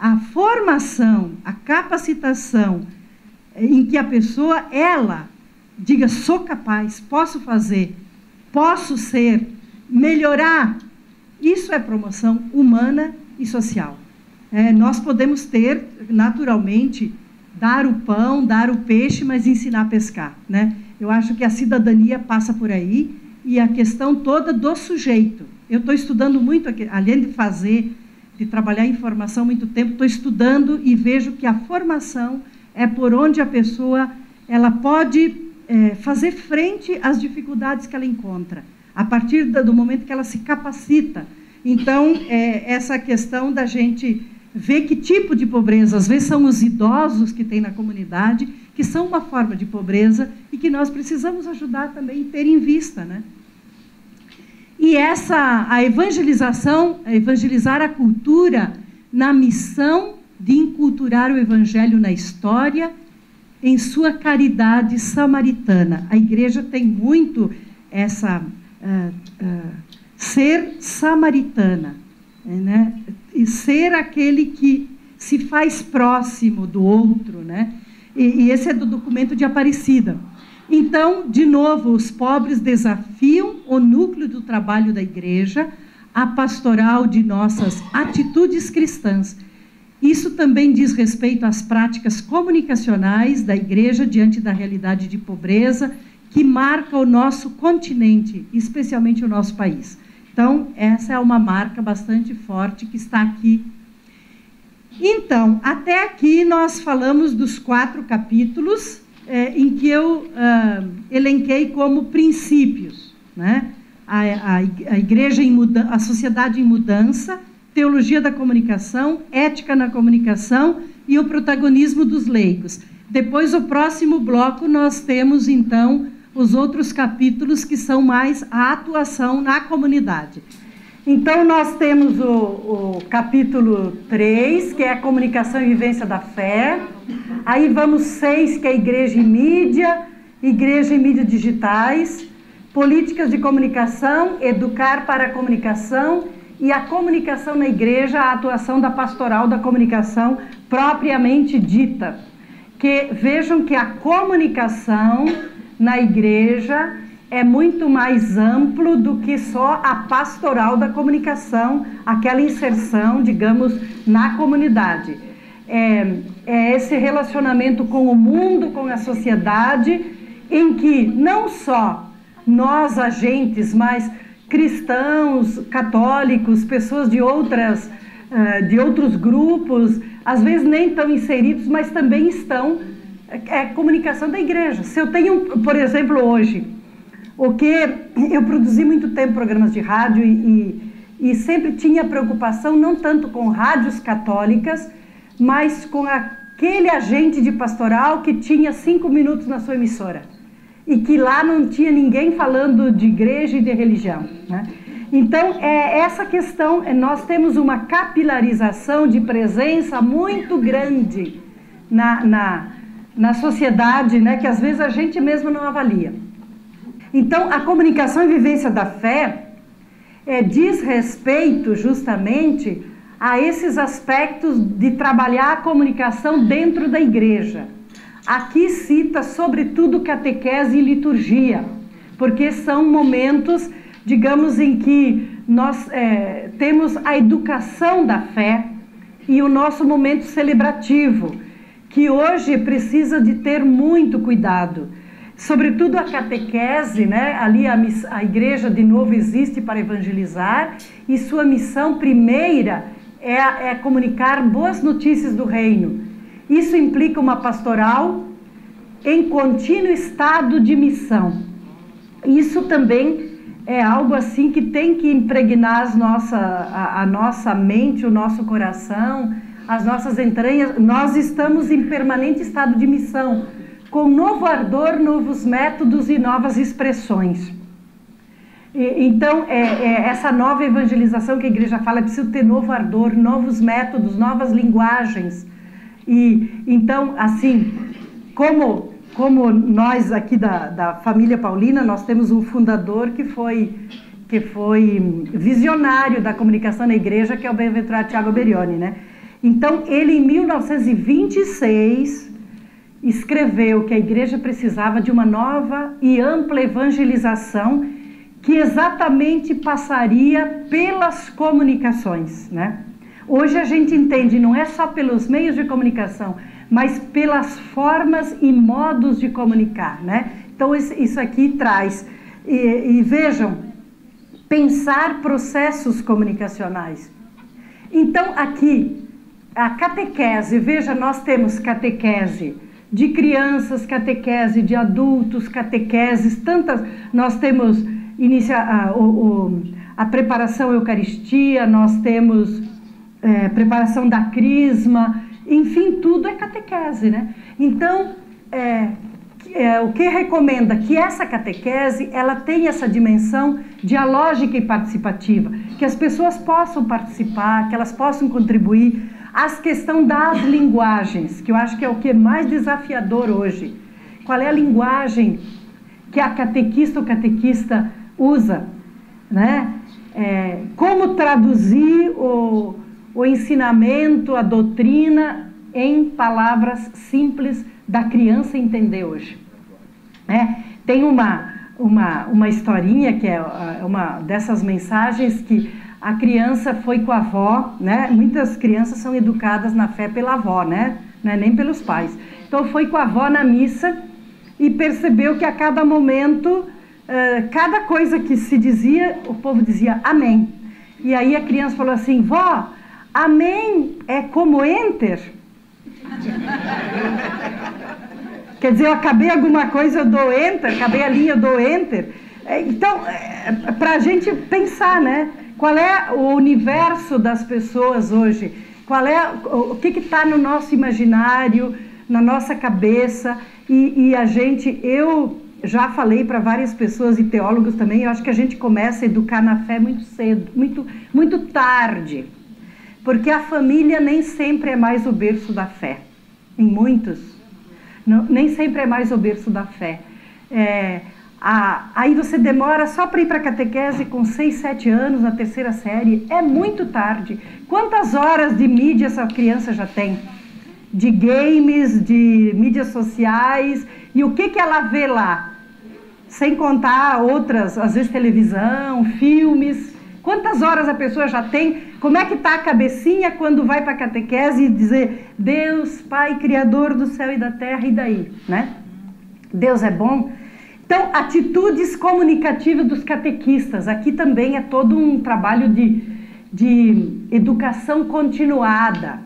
a formação, a capacitação em que a pessoa, ela, diga, sou capaz, posso fazer, posso ser, melhorar, isso é promoção humana e social. Nós podemos ter, naturalmente, dar o pão, dar o peixe, mas ensinar a pescar, né? Eu acho que a cidadania passa por aí e a questão toda do sujeito. Eu estou estudando muito, além de trabalhar em formação há muito tempo, estou estudando e vejo que a formação é por onde a pessoa ela pode fazer frente às dificuldades que ela encontra, a partir do momento que ela se capacita. Então, essa questão da gente ver que tipo de pobreza, às vezes são os idosos que tem na comunidade, que são uma forma de pobreza e que nós precisamos ajudar também a ter em vista, né? E a evangelização, evangelizar a cultura na missão de enculturar o evangelho na história, em sua caridade samaritana. A igreja tem muito essa ser samaritana, né? E ser aquele que se faz próximo do outro, né? E esse é do documento de Aparecida. Então, de novo, os pobres desafiam o núcleo do trabalho da igreja, a pastoral de nossas atitudes cristãs. Isso também diz respeito às práticas comunicacionais da igreja diante da realidade de pobreza que marca o nosso continente, especialmente o nosso país. Então, essa é uma marca bastante forte que está aqui. Então, até aqui nós falamos dos 4 capítulos em que eu elenquei como princípios, né? A igreja em mudança, a sociedade em mudança, teologia da comunicação, ética na comunicação e o protagonismo dos leigos. Depois, o próximo bloco, nós temos, então, os outros capítulos que são mais a atuação na comunidade. Então, nós temos o capítulo 3, que é a comunicação e vivência da fé. Aí vamos 6, que é igreja e mídia digitais, políticas de comunicação, educar para a comunicação e a comunicação na igreja, a atuação da pastoral da comunicação propriamente dita. Que vejam que a comunicação na igreja é muito mais amplo do que só a pastoral da comunicação, aquela inserção, digamos, na comunidade. É esse relacionamento com o mundo, com a sociedade, em que não só nós, agentes, mas cristãos, católicos, pessoas de outros grupos, às vezes nem tão inseridos, mas também estão, comunicação da igreja. Se eu tenho, por exemplo, hoje, eu produzi muito tempo programas de rádio e sempre tinha preocupação, não tanto com rádios católicas, mas com aquele agente de pastoral que tinha 5 minutos na sua emissora e que lá não tinha ninguém falando de igreja e de religião, né? Então, essa questão, nós temos uma capilarização de presença muito grande na sociedade, né, que às vezes a gente mesmo não avalia. Então, a comunicação e vivência da fé diz respeito justamente a esses aspectos de trabalhar a comunicação dentro da igreja. Aqui cita, sobretudo, catequese e liturgia, porque são momentos, digamos, em que nós temos a educação da fé e o nosso momento celebrativo, que hoje precisa de ter muito cuidado. Sobretudo a catequese, né? Ali a igreja de novo existe para evangelizar e sua missão primeira é comunicar boas notícias do reino. Isso implica uma pastoral em contínuo estado de missão. Isso também é algo assim que tem que impregnar a nossa mente, o nosso coração, as nossas entranhas. Nós estamos em permanente estado de missão, com novo ardor, novos métodos e novas expressões. Então, essa nova evangelização que a igreja fala, é preciso ter novo ardor, novos métodos, novas linguagens. E então, assim, como nós aqui da família Paulina, nós temos um fundador que foi visionário da comunicação na igreja, que é o bem-aventurado Tiago Berioni, né? Então, ele em 1926 escreveu que a igreja precisava de uma nova e ampla evangelização que exatamente passaria pelas comunicações, né? Hoje a gente entende, não é só pelos meios de comunicação, mas pelas formas e modos de comunicar, né? Então isso aqui traz, e vejam, pensar processos comunicacionais. Então aqui, a catequese, veja, nós temos catequese de crianças, catequese de adultos, catequeses, tantas, nós temos a preparação à Eucaristia, nós temos preparação da crisma, enfim, tudo é catequese, né? Então, o que recomenda que essa catequese, ela tenha essa dimensão dialógica e participativa, que as pessoas possam participar, que elas possam contribuir. A questão das linguagens, que eu acho que é o que é mais desafiador hoje. Qual é a linguagem que a catequista ou catequista usa, né? Como traduzir o ensinamento, a doutrina em palavras simples da criança entender hoje. Tem uma historinha que é uma dessas mensagens que a criança foi com a avó, né? Muitas crianças são educadas na fé pela avó, né? Não é nem pelos pais. Então foi com a avó na missa e percebeu que a cada momento, cada coisa que se dizia, o povo dizia amém. E aí a criança falou assim: vó, amém é como enter? Quer dizer, eu acabei alguma coisa, eu dou enter, acabei a linha, eu dou enter. Então, para a gente pensar, né? Qual é o universo das pessoas hoje? O que está no nosso imaginário, na nossa cabeça? E eu já falei para várias pessoas e teólogos também, eu acho que a gente começa a educar na fé muito cedo, muito tarde. Porque a família nem sempre é mais o berço da fé. Em muitos, nem sempre é mais o berço da fé. Aí você demora só para ir para a catequese com 6, 7 anos, na terceira série. É muito tarde. Quantas horas de mídia essa criança já tem? De games, de mídias sociais. E o que ela vê lá? Sem contar outras, às vezes televisão, filmes. Quantas horas a pessoa já tem? Como é que está a cabecinha quando vai para a catequese e dizer Deus, Pai, Criador do céu e da terra, e daí, né? Deus é bom? Então, atitudes comunicativas dos catequistas. Aqui também é todo um trabalho de educação continuada.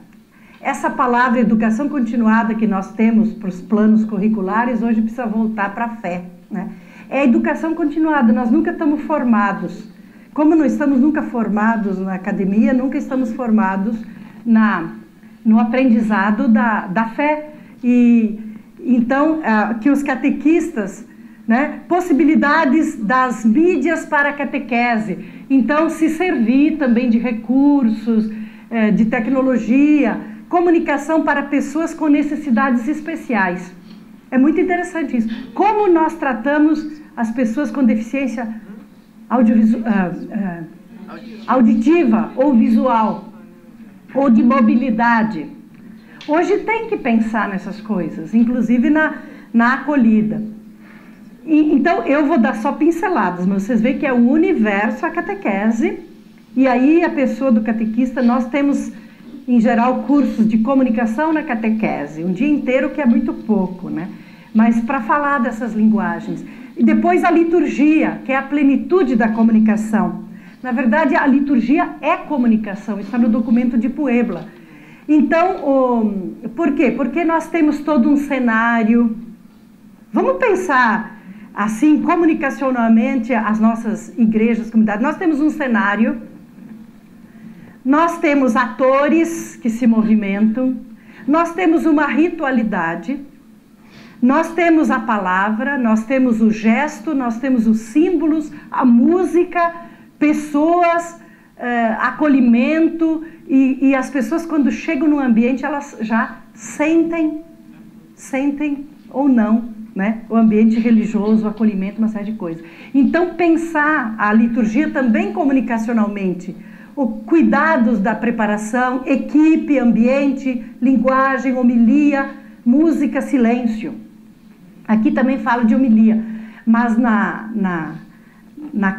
Essa palavra educação continuada que nós temos para os planos curriculares, hoje precisa voltar para a fé, né? É educação continuada, nós nunca estamos formados. Como não estamos nunca formados na academia, nunca estamos formados no aprendizado da fé. E então, que os catequistas, né, possibilidades das mídias para a catequese. Então, se servir também de recursos, de tecnologia, comunicação para pessoas com necessidades especiais. É muito interessante isso. Como nós tratamos as pessoas com deficiência auditiva ou visual, ou de mobilidade. Hoje tem que pensar nessas coisas, inclusive na acolhida. Então, eu vou dar só pinceladas, mas vocês veem que é o universo, a catequese, e aí a pessoa do catequista, nós temos, em geral, cursos de comunicação na catequese, um dia inteiro, que é muito pouco, né? Mas para falar dessas linguagens. E depois a liturgia, que é a plenitude da comunicação. Na verdade, a liturgia é comunicação, está no documento de Puebla. Então, por quê? Porque nós temos todo um cenário. Vamos pensar assim, comunicacionalmente, as nossas igrejas, comunidades. Nós temos um cenário, nós temos atores que se movimentam, nós temos uma ritualidade, nós temos a palavra, nós temos o gesto, nós temos os símbolos, a música, pessoas, acolhimento, e as pessoas, quando chegam no ambiente, elas já sentem ou não, né? O ambiente religioso, o acolhimento, uma série de coisas. Então, pensar a liturgia também comunicacionalmente. cuidados da preparação, equipe, ambiente, linguagem, homilia, música, silêncio. Aqui também falo de homilia, mas na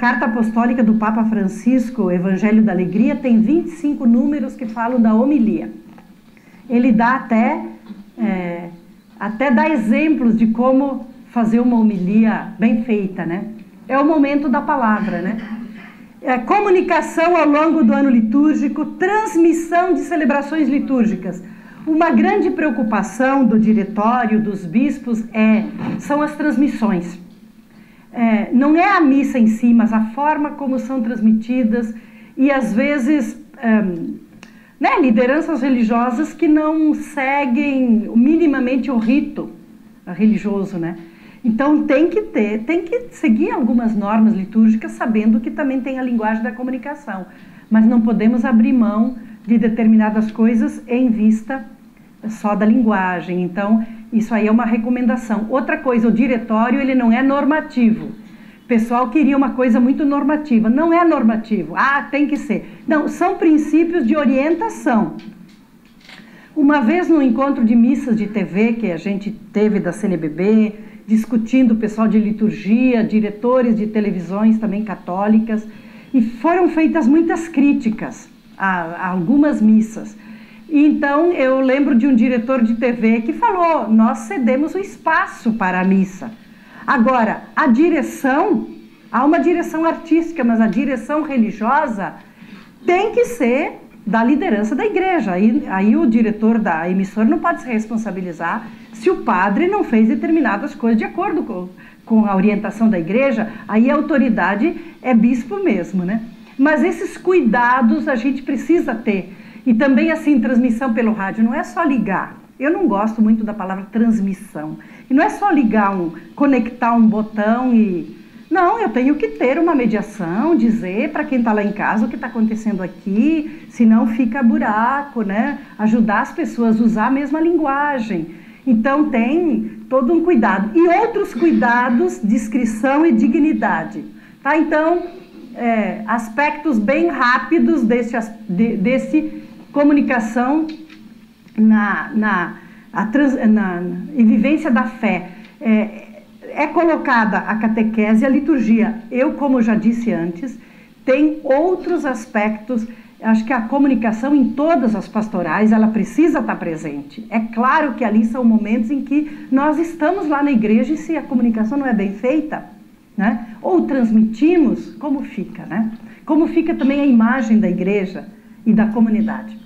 Carta Apostólica do Papa Francisco, o Evangelho da Alegria, tem 25 números que falam da homilia. Ele dá até dá exemplos de como fazer uma homilia bem feita, né? É o momento da palavra, né? Comunicação ao longo do ano litúrgico, transmissão de celebrações litúrgicas. Uma grande preocupação do diretório, dos bispos, são as transmissões. Não é a missa em si, mas a forma como são transmitidas e, às vezes, lideranças religiosas que não seguem minimamente o rito religioso, né? Então tem que seguir algumas normas litúrgicas, sabendo que também tem a linguagem da comunicação, mas não podemos abrir mão de determinadas coisas em vista só da linguagem. Então isso aí é uma recomendação. Outra coisa, o diretório ele não é normativo. O pessoal queria uma coisa muito normativa. Não é normativo. Tem que ser. Não, são princípios de orientação. Uma vez no encontro de missas de TV que a gente teve da CNBB, discutindo o pessoal de liturgia, diretores de televisões também católicas, e foram feitas muitas críticas a algumas missas. Então eu lembro de um diretor de TV que falou: nós cedemos o espaço para a missa. Agora, a direção, há uma direção artística, mas a direção religiosa tem que ser da liderança da igreja. Aí o diretor da emissora não pode se responsabilizar se o padre não fez determinadas coisas de acordo com a orientação da igreja. Aí a autoridade é bispo mesmo, né? Mas esses cuidados a gente precisa ter. E também, assim, transmissão pelo rádio, não é só ligar. Eu não gosto muito da palavra transmissão. E não é só ligar, conectar um botão e... Não, eu tenho que ter uma mediação, dizer para quem está lá em casa o que está acontecendo aqui, senão fica buraco, né? Ajudar as pessoas a usar a mesma linguagem. Então tem todo um cuidado. E outros cuidados, discrição e dignidade. Tá? Então, aspectos bem rápidos desse comunicação e vivência da fé. É colocada a catequese e a liturgia. Eu, como já disse antes, tem outros aspectos. Acho que a comunicação em todas as pastorais, ela precisa estar presente. É claro que ali são momentos em que nós estamos lá na igreja e se a comunicação não é bem feita, né? Ou transmitimos, como fica, né? Como fica também a imagem da igreja e da comunidade.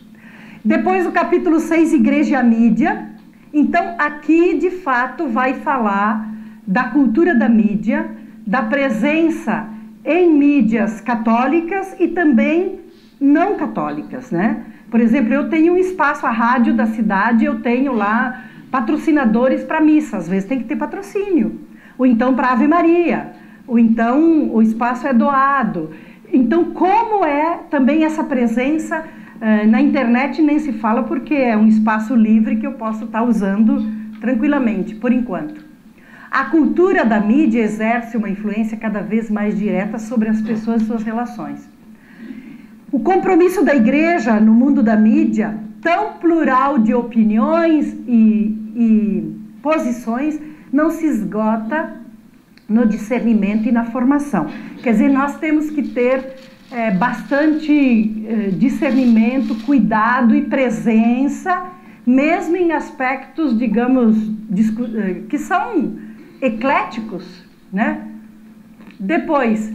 Depois o capítulo 6, Igreja e a Mídia. Então, aqui, de fato, vai falar da cultura da mídia, da presença em mídias católicas e também não católicas, né? Por exemplo, eu tenho um espaço, a rádio da cidade, eu tenho lá patrocinadores para missa, às vezes tem que ter patrocínio, ou então para Ave Maria, ou então o espaço é doado. Então, como é também essa presença na internet, nem se fala, porque é um espaço livre que eu posso estar usando tranquilamente, por enquanto. A cultura da mídia exerce uma influência cada vez mais direta sobre as pessoas e suas relações. O compromisso da igreja no mundo da mídia, tão plural de opiniões e posições, não se esgota no discernimento e na formação. Quer dizer, nós temos que ter bastante discernimento, cuidado e presença, mesmo em aspectos, digamos, que são ecléticos, né? Depois,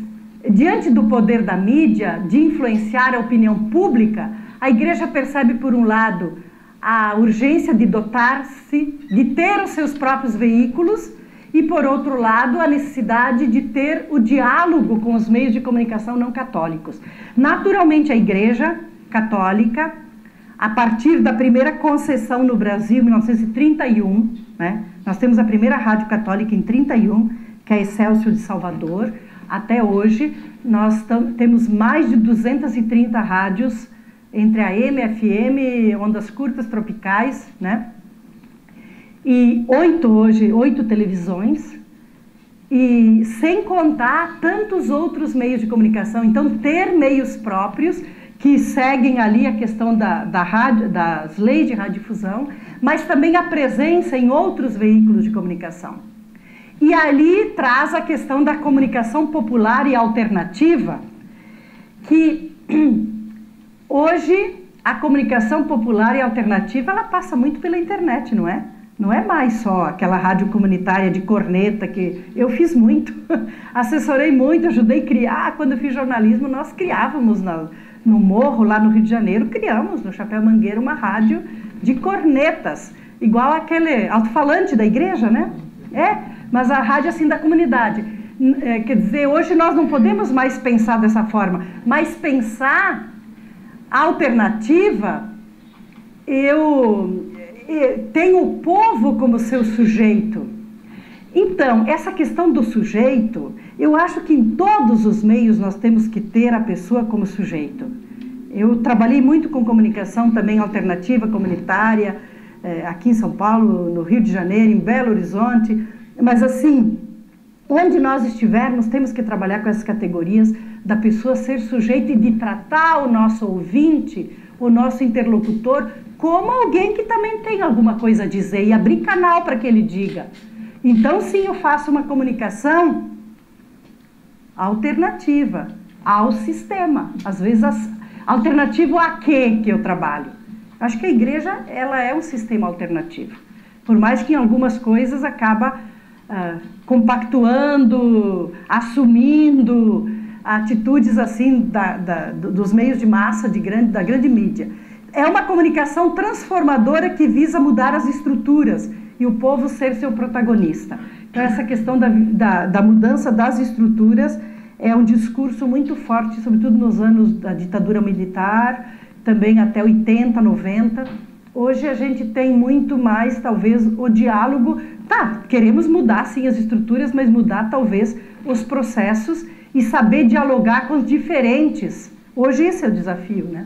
diante do poder da mídia, de influenciar a opinião pública, a igreja percebe, por um lado, a urgência de dotar-se, de ter os seus próprios veículos, e, por outro lado, a necessidade de ter o diálogo com os meios de comunicação não católicos. Naturalmente, a Igreja Católica, a partir da primeira concessão no Brasil, em 1931, né? Nós temos a primeira rádio católica em 31, que é a Excelsior de Salvador. Até hoje, nós temos mais de 230 rádios, entre a AM, FM, ondas curtas, tropicais, né? E 8 televisões, e sem contar tantos outros meios de comunicação. Então, ter meios próprios que seguem ali a questão das leis de radiodifusão, mas também a presença em outros veículos de comunicação. E ali traz a questão da comunicação popular e alternativa, que hoje a comunicação popular e alternativa ela passa muito pela internet, não é? Não é mais só aquela rádio comunitária de corneta que eu fiz muito, assessorei muito, ajudei a criar. Quando eu fiz jornalismo, nós criávamos no Morro, lá no Rio de Janeiro, criamos no Chapéu Mangueira uma rádio de cornetas, igual aquele alto-falante da igreja, né? Mas a rádio assim da comunidade. Quer dizer, hoje nós não podemos mais pensar dessa forma, mas pensar a alternativa, tem o povo como seu sujeito. Então, essa questão do sujeito, eu acho que em todos os meios nós temos que ter a pessoa como sujeito. Eu trabalhei muito com comunicação também alternativa, comunitária, aqui em São Paulo, no Rio de Janeiro, em Belo Horizonte, mas assim, onde nós estivermos, temos que trabalhar com essas categorias da pessoa ser sujeito e de tratar o nosso ouvinte, o nosso interlocutor, como alguém que também tem alguma coisa a dizer e abrir canal para que ele diga. Então, sim, eu faço uma comunicação alternativa ao sistema. Às vezes, alternativo a quê que eu trabalho? Acho que a igreja ela é um sistema alternativo. Por mais que em algumas coisas acaba compactuando, assumindo atitudes assim dos meios de massa da grande mídia. É uma comunicação transformadora que visa mudar as estruturas e o povo ser seu protagonista. Então essa questão da mudança das estruturas é um discurso muito forte, sobretudo nos anos da ditadura militar, também até 80, 90. Hoje a gente tem muito mais, talvez, o diálogo. Queremos mudar sim as estruturas, mas mudar talvez os processos e saber dialogar com os diferentes. Hoje esse é o desafio, né?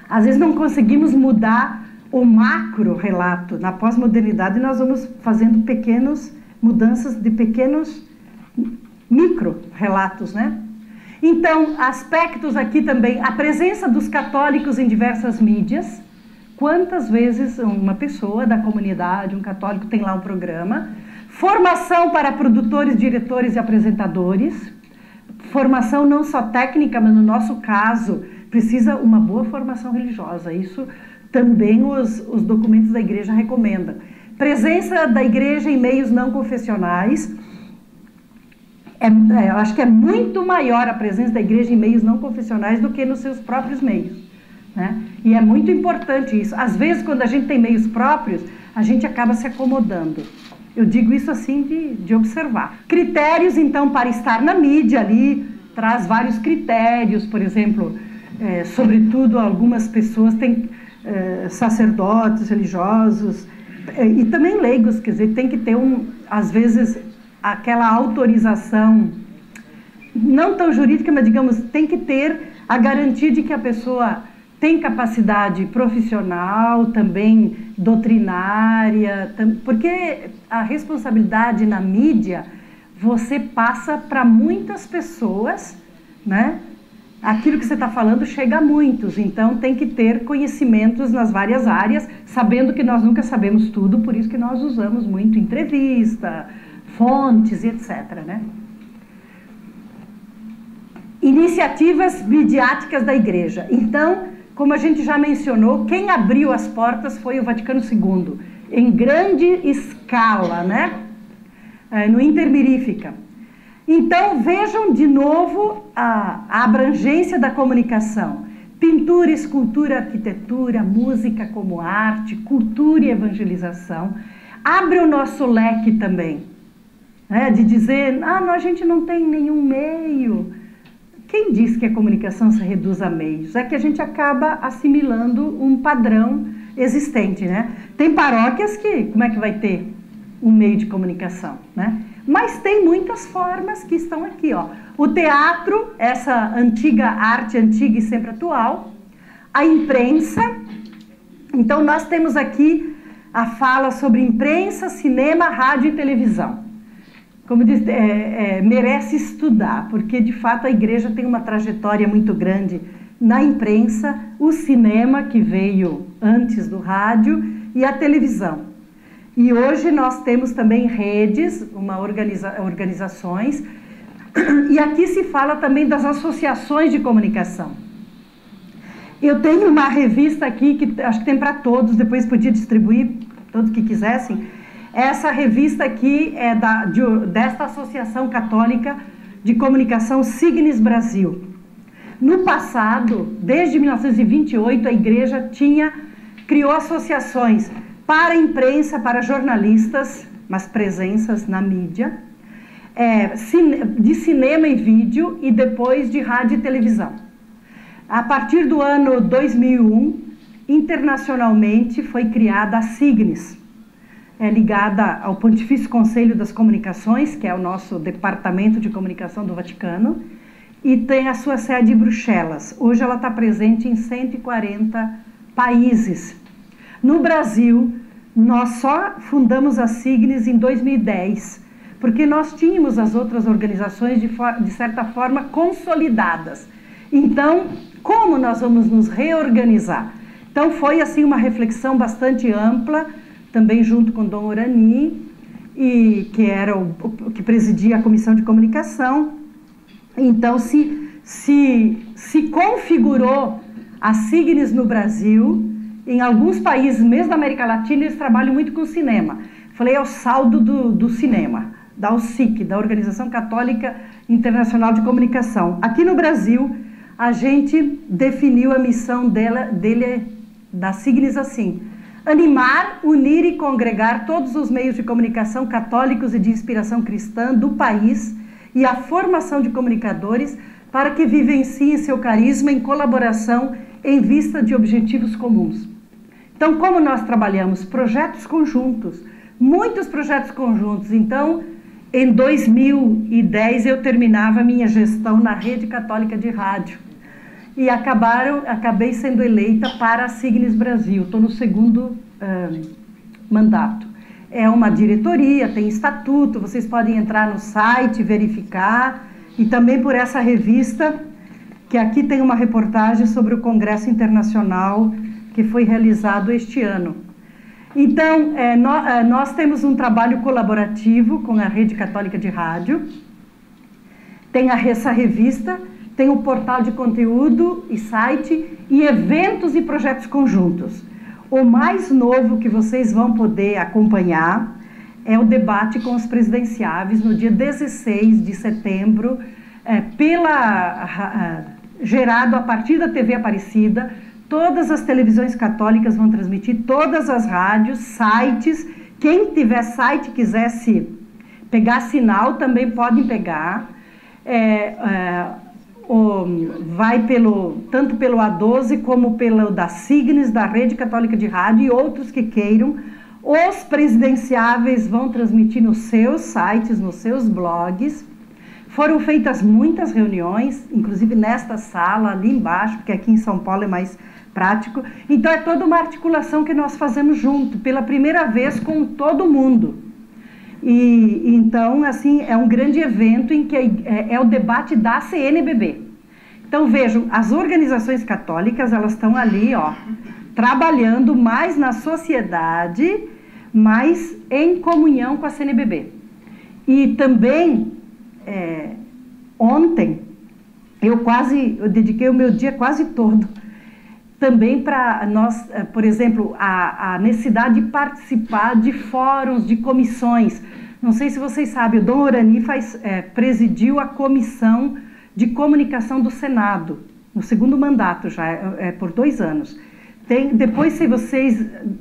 Às vezes não conseguimos mudar o macro relato. Na pós-modernidade nós vamos fazendo pequenas mudanças de pequenos micro relatos, né? Então, aspectos aqui também, a presença dos católicos em diversas mídias. Quantas vezes uma pessoa da comunidade, um católico, tem lá um programa. Formação para produtores, diretores e apresentadores. Formação não só técnica, mas no nosso caso, precisa uma boa formação religiosa. Isso também os documentos da igreja recomendam. Presença da igreja em meios não confessionais. Eu acho que é muito maior a presença da igreja em meios não confessionais do que nos seus próprios meios, né? E é muito importante isso. Às vezes, quando a gente tem meios próprios, a gente acaba se acomodando. Eu digo isso assim de observar. Critérios, então, para estar na mídia ali, traz vários critérios, por exemplo, sobretudo algumas pessoas têm sacerdotes religiosos e também leigos, quer dizer, tem que ter, às vezes, aquela autorização, não tão jurídica, mas, digamos, tem que ter a garantia de que a pessoa tem capacidade profissional, também doutrinária, porque a responsabilidade na mídia, você passa para muitas pessoas, né? Aquilo que você está falando chega a muitos, então tem que ter conhecimentos nas várias áreas, sabendo que nós nunca sabemos tudo, por isso que nós usamos muito entrevista, fontes e etc., né? Iniciativas midiáticas da igreja. Então, como a gente já mencionou, quem abriu as portas foi o Vaticano II, em grande escala, né? No Intermirífica. Então, vejam de novo a abrangência da comunicação. Pintura, escultura, arquitetura, música como arte, cultura e evangelização. Abre o nosso leque também, né? De dizer, a gente não tem nenhum meio. Quem diz que a comunicação se reduz a meios? É que a gente acaba assimilando um padrão existente, né? Tem paróquias que, como é que vai ter um meio de comunicação, né? Mas tem muitas formas que estão aqui, ó. O teatro, essa antiga arte, antiga e sempre atual. A imprensa. Então, nós temos aqui a fala sobre imprensa, cinema, rádio e televisão. Como diz, merece estudar, porque de fato a igreja tem uma trajetória muito grande na imprensa, o cinema, que veio antes do rádio, e a televisão. E hoje nós temos também redes, organizações, e aqui se fala também das associações de comunicação. Eu tenho uma revista aqui, que acho que tem para todos, depois podia distribuir, todos que quisessem. Essa revista aqui é desta Associação Católica de Comunicação Signes Brasil. No passado, desde 1928, a Igreja criou associações para a imprensa, para jornalistas, mas presenças na mídia, de cinema e vídeo, e depois de rádio e televisão. A partir do ano 2001, internacionalmente foi criada a Signes, ligada ao Pontifício Conselho das Comunicações, que é o nosso departamento de comunicação do Vaticano, e tem a sua sede em Bruxelas. Hoje ela está presente em 140 países. No Brasil, nós só fundamos a Signes em 2010, porque nós tínhamos as outras organizações de certa forma consolidadas. Então, como nós vamos nos reorganizar? Então foi assim uma reflexão bastante ampla, também junto com Dom Orani, que era que presidia a Comissão de Comunicação. Então se configurou a Signes no Brasil. Em alguns países, mesmo da América Latina, eles trabalham muito com cinema. Falei, é o saldo do cinema, da OSIC, da Organização Católica Internacional de Comunicação. Aqui no Brasil, a gente definiu a missão da Signes assim: animar, unir e congregar todos os meios de comunicação católicos e de inspiração cristã do país e a formação de comunicadores para que vivenciem seu carisma em colaboração em vista de objetivos comuns. Então, como nós trabalhamos? Projetos conjuntos, muitos projetos conjuntos. Então, em 2010, eu terminava a minha gestão na Rede Católica de Rádio. E acabei sendo eleita para a Signes Brasil. Estou no segundo mandato. É uma diretoria, tem estatuto, vocês podem entrar no site, verificar. E também por essa revista, que aqui tem uma reportagem sobre o Congresso Internacional que foi realizado este ano. Então, nós temos um trabalho colaborativo com a Rede Católica de Rádio. Tem essa revista, tem o portal de conteúdo e site, e eventos e projetos conjuntos. O mais novo que vocês vão poder acompanhar é o debate com os presidenciáveis no dia 16 de setembro, gerado a partir da TV Aparecida. Todas as televisões católicas vão transmitir, todas as rádios, sites. Quem tiver site e quisesse pegar sinal, também podem pegar. Vai tanto pelo A12 como pelo da Signes, da Rede Católica de Rádio e outros que queiram. Os presidenciáveis vão transmitir nos seus sites, nos seus blogs. Foram feitas muitas reuniões, inclusive nesta sala, ali embaixo, porque aqui em São Paulo é mais prático. Então é toda uma articulação que nós fazemos junto, pela primeira vez com todo mundo. E então, assim, é um grande evento em que é o debate da CNBB. Então vejam, as organizações católicas, elas estão ali, trabalhando mais na sociedade, mais em comunhão com a CNBB. E também, ontem, eu dediquei o meu dia quase todo também para nós, por exemplo, a necessidade de participar de fóruns, de comissões. Não sei se vocês sabem, o Dom Orani presidiu a Comissão de Comunicação do Senado, no segundo mandato já, por 2 anos. Depois,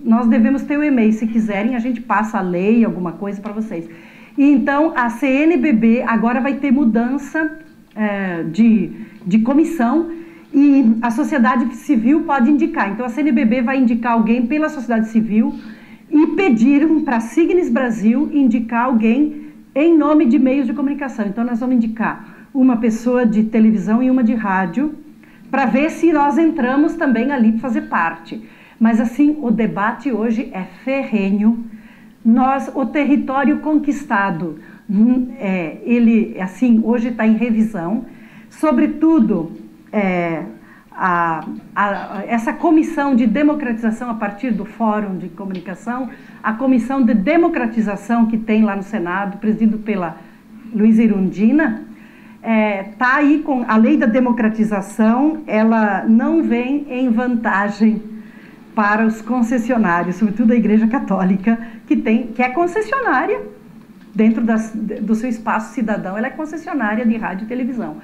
nós devemos ter o e-mail, se quiserem a gente passa a lei, alguma coisa para vocês. E então a CNBB agora vai ter mudança de comissão, e a sociedade civil pode indicar. Então a CNBB vai indicar alguém pela sociedade civil, e pediram para a Signes Brasil indicar alguém em nome de meios de comunicação. Então nós vamos indicar uma pessoa de televisão e uma de rádio, para ver se nós entramos também ali para fazer parte. Mas assim, o debate hoje é ferrenho. O território conquistado, ele assim, hoje está em revisão. Sobretudo, essa comissão de democratização a partir do Fórum de Comunicação, a comissão de democratização que tem lá no Senado, presidido pela Luísa Erundina, está aí com a lei da democratização. Ela não vem em vantagem para os concessionários, sobretudo a Igreja Católica, que é concessionária dentro do seu espaço cidadão, ela é concessionária de rádio e televisão.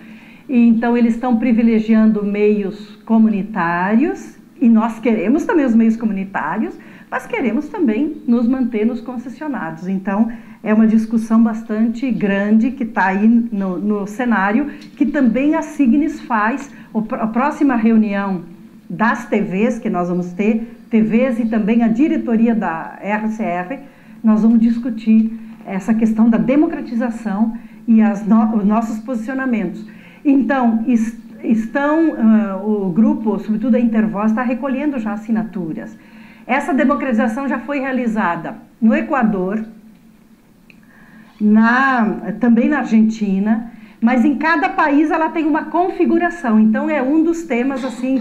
E, então, eles estão privilegiando meios comunitários, e nós queremos também os meios comunitários, mas queremos também nos manter nos concessionados. Então, é uma discussão bastante grande que está aí no cenário, que também a Signis faz. A próxima reunião das TVs, que nós vamos ter, TVs e também a diretoria da RCR, nós vamos discutir essa questão da democratização e os nossos posicionamentos. Então, o grupo, sobretudo a Intervoz, está recolhendo já assinaturas. Essa democratização já foi realizada no Equador, também na Argentina, mas em cada país ela tem uma configuração. Então, é um dos temas assim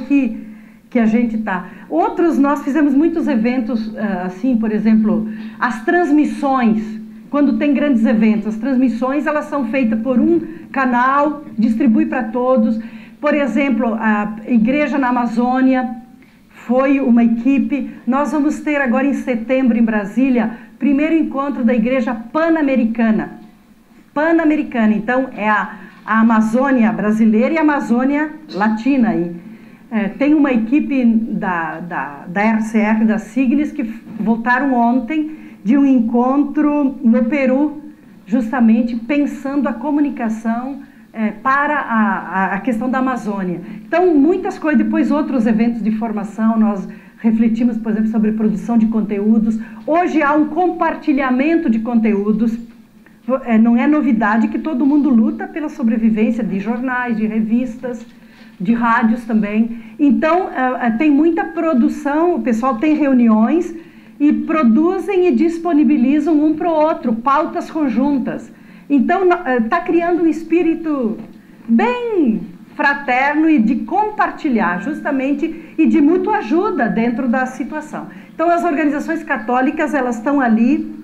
que a gente está. Outros, nós fizemos muitos eventos, assim, por exemplo, as transmissões. Quando tem grandes eventos, as transmissões elas são feitas por um canal, distribui para todos. Por exemplo, a Igreja na Amazônia foi uma equipe. Nós vamos ter agora em setembro em Brasília, primeiro encontro da Igreja Pan-Americana. Pan-Americana, então é a Amazônia brasileira e a Amazônia latina. Tem uma equipe da RCR, da Signis, que voltaram ontem de um encontro no Peru, justamente pensando a comunicação para a questão da Amazônia. Então, muitas coisas, depois outros eventos de formação, nós refletimos, por exemplo, sobre produção de conteúdos. Hoje há um compartilhamento de conteúdos, não é novidade que todo mundo luta pela sobrevivência de jornais, de revistas, de rádios também. Então, tem muita produção, o pessoal tem reuniões, e produzem e disponibilizam um para o outro, pautas conjuntas. Então, está criando um espírito bem fraterno e de compartilhar, justamente, e de mútua ajuda dentro da situação. Então, as organizações católicas, elas estão ali,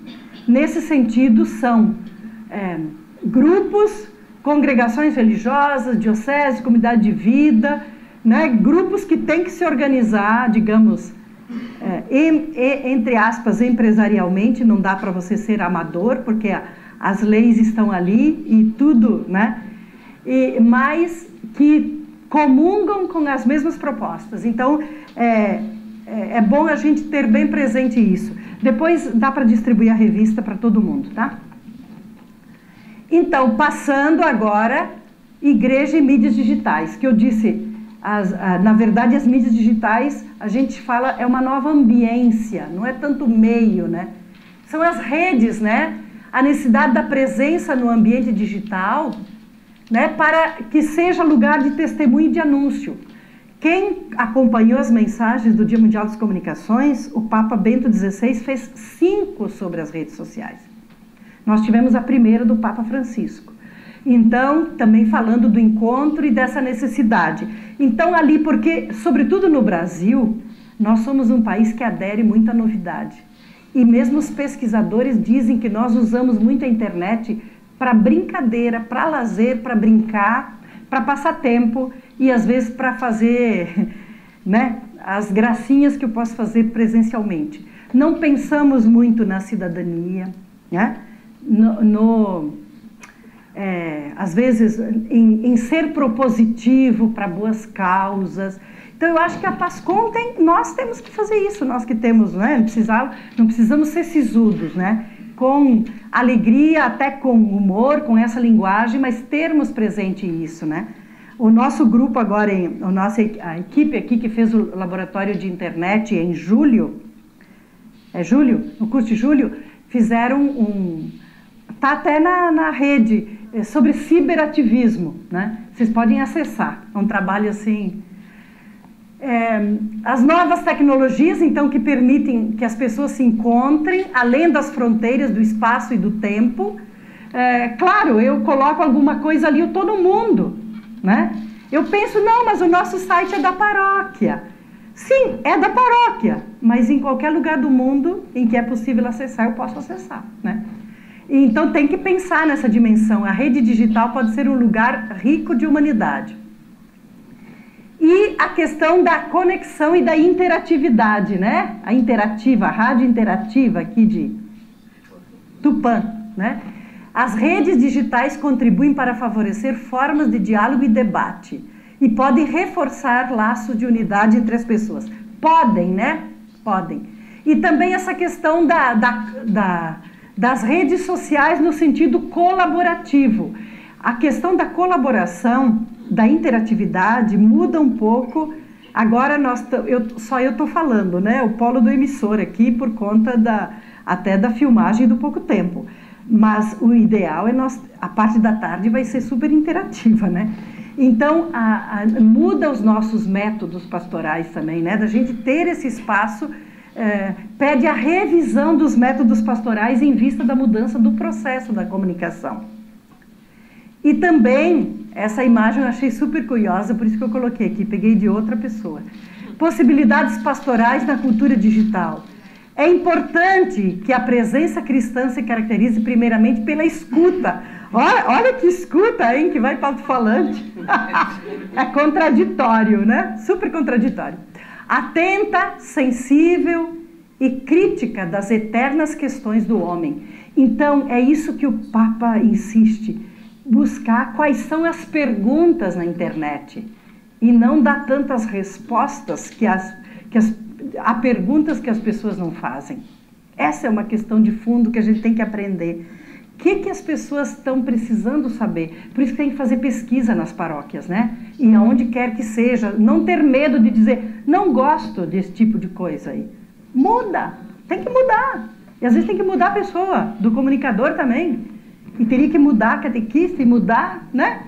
nesse sentido, são grupos, congregações religiosas, dioceses, comunidade de vida, né, grupos que têm que se organizar, digamos, entre aspas, empresarialmente. Não dá para você ser amador, porque as leis estão ali e tudo, né? Mas que comungam com as mesmas propostas. Então, é bom a gente ter bem presente isso. Depois dá para distribuir a revista para todo mundo, tá? Então, passando agora, igreja e mídias digitais, que eu disse... na verdade, as mídias digitais, a gente fala, é uma nova ambiência, não é tanto meio, né? São as redes, né? A necessidade da presença no ambiente digital, né? Para que seja lugar de testemunho e de anúncio. Quem acompanhou as mensagens do Dia Mundial das Comunicações, o Papa Bento XVI fez 5 sobre as redes sociais. Nós tivemos a primeira do Papa Francisco. Então, também falando do encontro e dessa necessidade. Então, ali, porque, sobretudo no Brasil, nós somos um país que adere muito à novidade. E mesmo os pesquisadores dizem que nós usamos muito a internet para brincadeira, para lazer, para brincar, para passar tempo e, às vezes, para fazer, né, as gracinhas que eu posso fazer presencialmente. Não pensamos muito na cidadania, né? Às vezes, em ser propositivo para boas causas. Então, eu acho que a PASCOM nós temos que fazer isso, nós que temos, né, não precisamos ser sisudos, né, com alegria, até com humor, com essa linguagem, mas termos presente isso, né. O nosso grupo agora, a equipe aqui que fez o laboratório de internet em julho, no curso de julho, fizeram está até na rede, sobre ciberativismo, né? Vocês podem acessar, é um trabalho assim... as novas tecnologias, então, que permitem que as pessoas se encontrem, além das fronteiras do espaço e do tempo. Claro, eu coloco alguma coisa ali, todo mundo, né? Eu penso, não, mas o nosso site é da paróquia. Sim, é da paróquia, mas em qualquer lugar do mundo em que é possível acessar, eu posso acessar, né? Então tem que pensar nessa dimensão. A rede digital pode ser um lugar rico de humanidade. E a questão da conexão e da interatividade, né? A interativa, a rádio interativa aqui de Tupã, né? As redes digitais contribuem para favorecer formas de diálogo e debate e podem reforçar laços de unidade entre as pessoas. Podem, né? Podem. E também essa questão das redes sociais no sentido colaborativo. A questão da colaboração, da interatividade, muda um pouco. Agora só eu estou falando, né? O polo do emissor aqui por conta até da filmagem do pouco tempo. Mas o ideal é a parte da tarde vai ser super interativa, né? Então, muda os nossos métodos pastorais também, né? Da gente ter esse espaço, pede a revisão dos métodos pastorais em vista da mudança do processo da comunicação. E também, essa imagem eu achei super curiosa, por isso que eu coloquei aqui, peguei de outra pessoa. Possibilidades pastorais na cultura digital. É importante que a presença cristã se caracterize primeiramente pela escuta. Olha que escuta, hein, que vai para o alto-falante. É contraditório, né? Super contraditório. Atenta, sensível e crítica das eternas questões do homem. Então, é isso que o Papa insiste. Buscar quais são as perguntas na internet. E não dar tantas respostas há perguntas que as pessoas não fazem. Essa é uma questão de fundo que a gente tem que aprender. O que as pessoas estão precisando saber? Por isso que tem que fazer pesquisa nas paróquias, né? E aonde quer que seja. Não ter medo de dizer, não gosto desse tipo de coisa aí. Muda. Tem que mudar. E às vezes tem que mudar a pessoa, do comunicador também. E teria que mudar a catequista e mudar, né?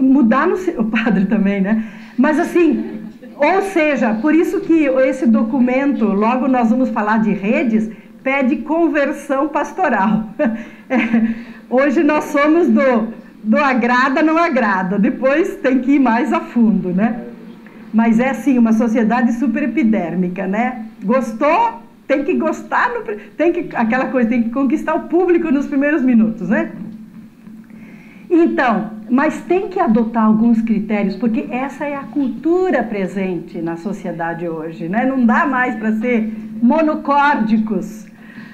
Mudar o padre também, né? Mas assim... Ou seja, por isso que esse documento, logo nós vamos falar de redes, pede conversão pastoral. Hoje nós somos do agrada, não agrada, depois tem que ir mais a fundo, né? Mas é assim, uma sociedade super epidérmica, né? Gostou? Tem que gostar, aquela coisa, tem que conquistar o público nos primeiros minutos, né? Então, mas tem que adotar alguns critérios, porque essa é a cultura presente na sociedade hoje, né? Não dá mais para ser monocórdicos,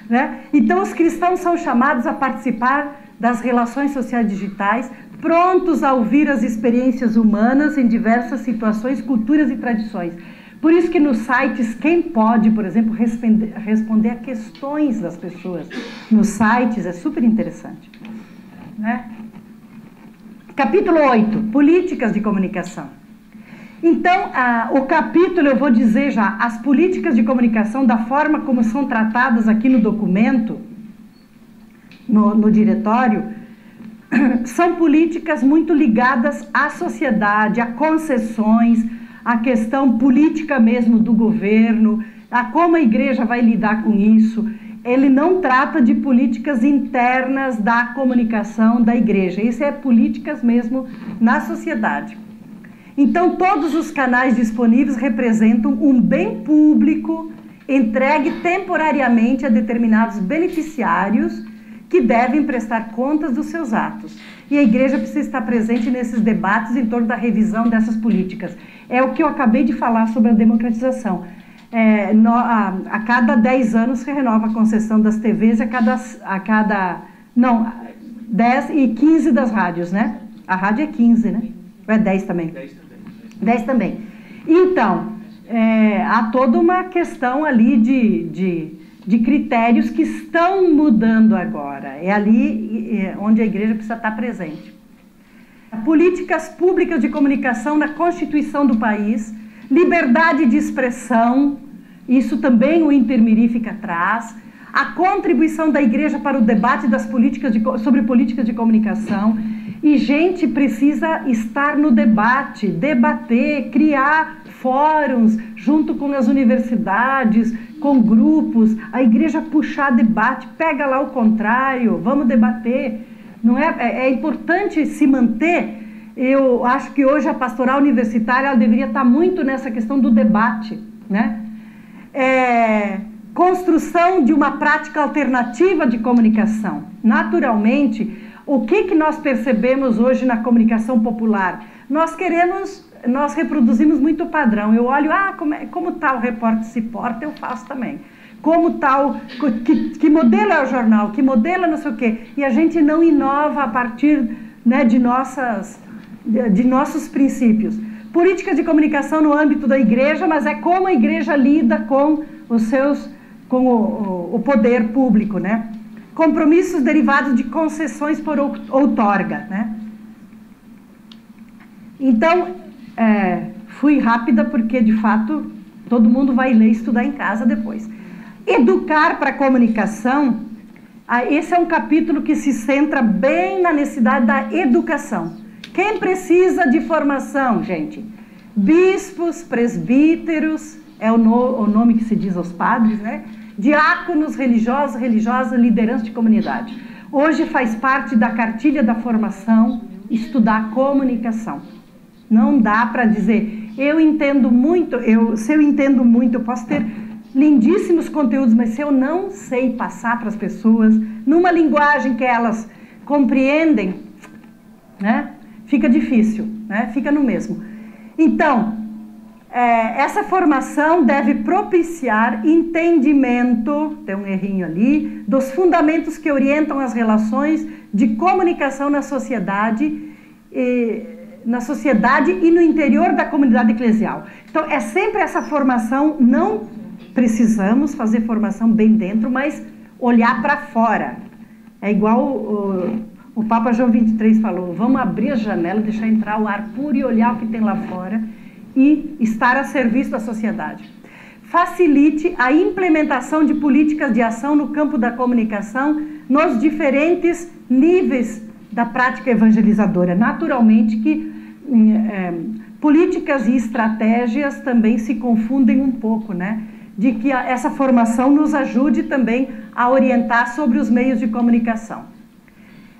né? Então, os cristãos são chamados a participar das relações sociais digitais, prontos a ouvir as experiências humanas em diversas situações, culturas e tradições. Por isso que nos sites, quem pode, por exemplo, responder a questões das pessoas nos sites é super interessante, né? Capítulo 8, políticas de comunicação. Então, o capítulo, eu vou dizer já, as políticas de comunicação, da forma como são tratadas aqui no documento, no diretório, são políticas muito ligadas à sociedade, a concessões, a questão política mesmo do governo, a como a igreja vai lidar com isso. Ele não trata de políticas internas da comunicação da igreja. Isso é políticas mesmo na sociedade. Então, todos os canais disponíveis representam um bem público entregue temporariamente a determinados beneficiários que devem prestar contas dos seus atos. E a igreja precisa estar presente nesses debates em torno da revisão dessas políticas. É o que eu acabei de falar sobre a democratização. A cada 10 anos se renova a concessão das TVs, não, 10 e 15 das rádios, né? A rádio é 15, né? Ou é 10 também? 10 também. 10 também. Então, há toda uma questão ali de critérios que estão mudando agora. É ali onde a igreja precisa estar presente. Políticas públicas de comunicação na Constituição do país, liberdade de expressão, isso também o Intermirifica traz, a contribuição da igreja para o debate sobre políticas de comunicação, e gente precisa estar no debate, debater, criar fóruns junto com as universidades, com grupos, a igreja puxar debate, pega lá o contrário, vamos debater. Não é importante se manter Eu acho que hoje a pastoral universitária ela deveria estar muito nessa questão do debate, né? Construção de uma prática alternativa de comunicação. Naturalmente, o que nós percebemos hoje na comunicação popular? Nós reproduzimos muito o padrão. Eu olho, como tal repórter se porta, eu faço também. Como tal, que modelo é o jornal, que modelo é não sei o quê. E a gente não inova a partir, né, de nossos princípios. Política de comunicação no âmbito da igreja, mas é como a igreja lida com o poder público, né? Compromissos derivados de concessões por outorga, né? Então, fui rápida porque, de fato, todo mundo vai ler e estudar em casa depois. Educar para a comunicação, esse é um capítulo que se centra bem na necessidade da educação. Quem precisa de formação, gente? Bispos, presbíteros, é o nome que se diz aos padres, né? Diáconos, religiosos, religiosas, liderança de comunidade. Hoje faz parte da cartilha da formação estudar comunicação. Não dá para dizer, se eu entendo muito, eu posso ter lindíssimos conteúdos, mas se eu não sei passar para as pessoas, numa linguagem que elas compreendem, né? Fica difícil, né? Fica no mesmo. Então, essa formação deve propiciar entendimento, tem um errinho ali, dos fundamentos que orientam as relações de comunicação na sociedade e no interior da comunidade eclesial. Então, é sempre essa formação, não precisamos fazer formação bem dentro, mas olhar para fora. É igual o Papa João XXIII falou, vamos abrir a janela, deixar entrar o ar puro e olhar o que tem lá fora e estar a serviço da sociedade. Facilite a implementação de políticas de ação no campo da comunicação nos diferentes níveis da prática evangelizadora. Naturalmente que políticas e estratégias também se confundem um pouco, né? De que essa formação nos ajude também a orientar sobre os meios de comunicação.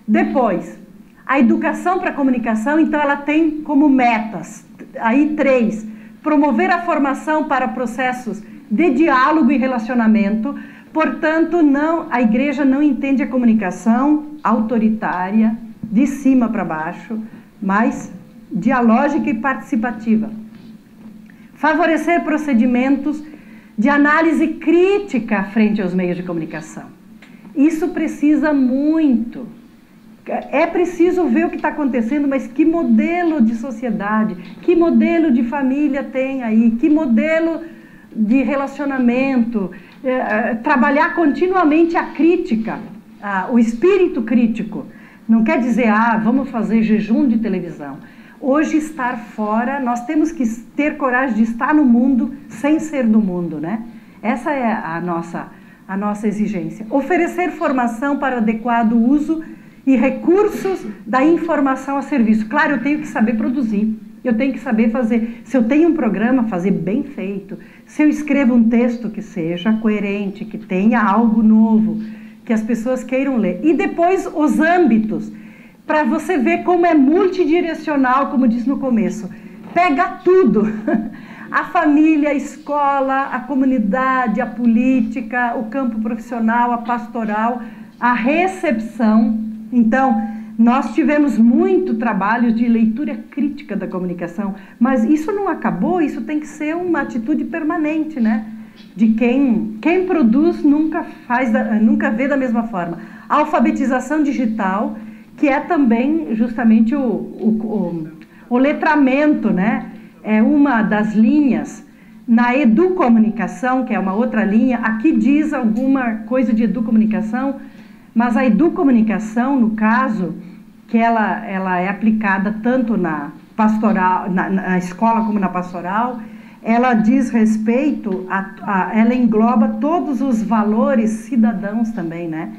Depois, a educação para a comunicação, então ela tem como metas, aí 3, promover a formação para processos de diálogo e relacionamento, portanto, a igreja não entende a comunicação autoritária, de cima para baixo, mas dialógica e participativa. Favorecer procedimentos de análise crítica frente aos meios de comunicação. Isso precisa muito. É preciso ver o que está acontecendo, mas que modelo de sociedade, que modelo de família tem aí, que modelo de relacionamento, trabalhar continuamente a crítica, o espírito crítico. Não quer dizer, vamos fazer jejum de televisão. Hoje, estar fora, nós temos que ter coragem de estar no mundo sem ser do mundo, né? Essa é a nossa exigência. Oferecer formação para adequado uso e recursos da informação a serviço. Claro, eu tenho que saber produzir, eu tenho que saber fazer, se eu tenho um programa, fazer bem feito, se eu escrevo um texto que seja coerente, que tenha algo novo, que as pessoas queiram ler. E depois os âmbitos, para você ver como é multidirecional, como disse no começo. Pega tudo, a família, a escola, a comunidade, a política, o campo profissional, a pastoral, a recepção. Então, nós tivemos muito trabalho de leitura crítica da comunicação, mas isso não acabou, isso tem que ser uma atitude permanente, né? De quem produz nunca vê da mesma forma. A alfabetização digital, que é também justamente o letramento, né? É uma das linhas. Na educomunicação, que é uma outra linha, aqui diz alguma coisa de educomunicação, mas a educomunicação, no caso, que ela é aplicada tanto na pastoral, na escola como na pastoral, ela diz respeito, ela engloba todos os valores cidadãos também, né?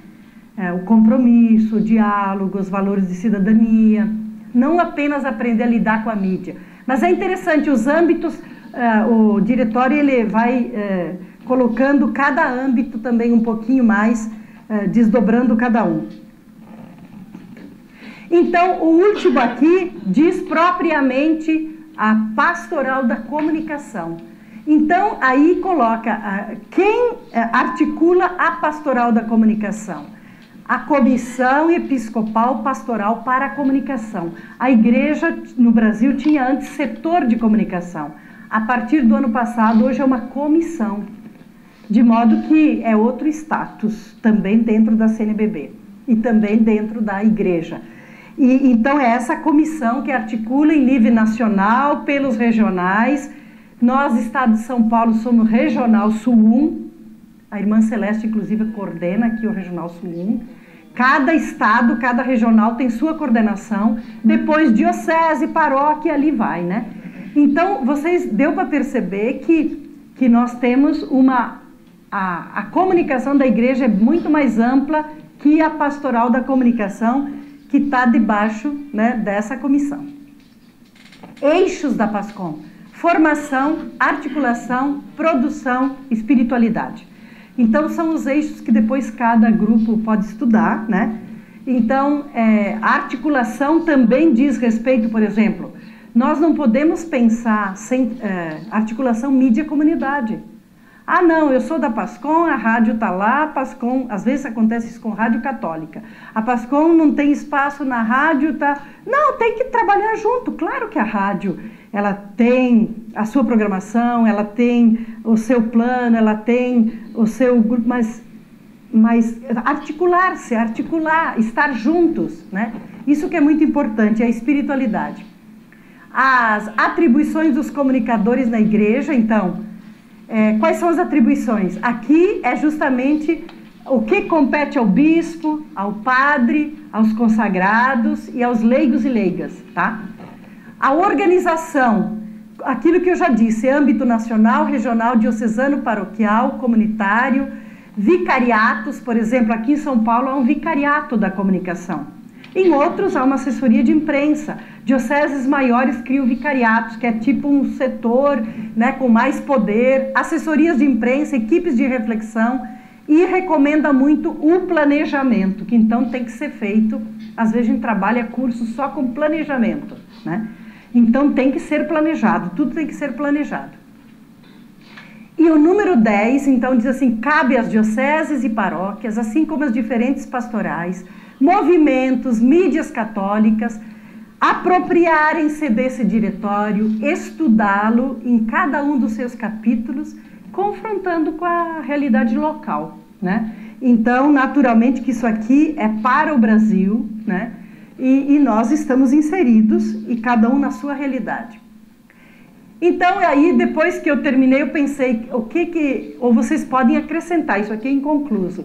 O compromisso, o diálogo, os valores de cidadania, não apenas aprender a lidar com a mídia. Mas é interessante, os âmbitos, o diretório ele vai colocando cada âmbito também um pouquinho mais, desdobrando cada um. Então, o último aqui diz propriamente a pastoral da comunicação. Então, aí coloca quem articula a pastoral da comunicação. A Comissão Episcopal Pastoral para a Comunicação. A igreja no Brasil tinha antes setor de comunicação. A partir do ano passado, hoje é uma comissão. De modo que é outro status, também dentro da CNBB e também dentro da igreja. E, então é essa comissão que articula em nível nacional, pelos regionais. Nós, Estado de São Paulo, somos Regional Sul 1. A irmã Celeste, inclusive, coordena aqui o Regional Sul 1. Cada estado, cada regional tem sua coordenação. Depois, diocese, paróquia, ali vai, né? Então, deu para perceber que nós temos a comunicação da igreja é muito mais ampla que a pastoral da comunicação, que está debaixo, né, dessa comissão. Eixos da PASCOM: formação, articulação, produção, espiritualidade. Então, são os eixos que depois cada grupo pode estudar, né? Então, a articulação também diz respeito, por exemplo, nós não podemos pensar sem articulação mídia-comunidade. Ah, não, eu sou da PASCOM, a rádio está lá, a PASCOM, às vezes acontece isso com rádio católica. A PASCOM não tem espaço na rádio, tá? Não, tem que trabalhar junto. Claro que a rádio, ela tem a sua programação, ela tem o seu plano, ela tem o seu grupo, mas articular-se, estar juntos, né? Isso que é muito importante, é a espiritualidade. As atribuições dos comunicadores na igreja, então, quais são as atribuições? Aqui é justamente o que compete ao bispo, ao padre, aos consagrados e aos leigos e leigas, tá? A organização, aquilo que eu já disse, âmbito nacional, regional, diocesano, paroquial, comunitário, vicariatos, por exemplo, aqui em São Paulo há um vicariato da comunicação. Em outros há uma assessoria de imprensa. Dioceses maiores criam vicariatos, que é tipo um setor, né, com mais poder, assessorias de imprensa, equipes de reflexão, e recomenda muito o planejamento, que então tem que ser feito. Às vezes a gente trabalha curso só com planejamento, né? Então tem que ser planejado, tudo tem que ser planejado. E o número 10, então, diz assim: cabe às dioceses e paróquias, assim como as diferentes pastorais, movimentos, mídias católicas, apropriarem-se desse diretório, estudá-lo em cada um dos seus capítulos, confrontando com a realidade local, né? Então, naturalmente que isso aqui é para o Brasil, né? E nós estamos inseridos, e cada um na sua realidade. Então, aí, depois que eu terminei, eu pensei, ou vocês podem acrescentar, isso aqui é inconcluso.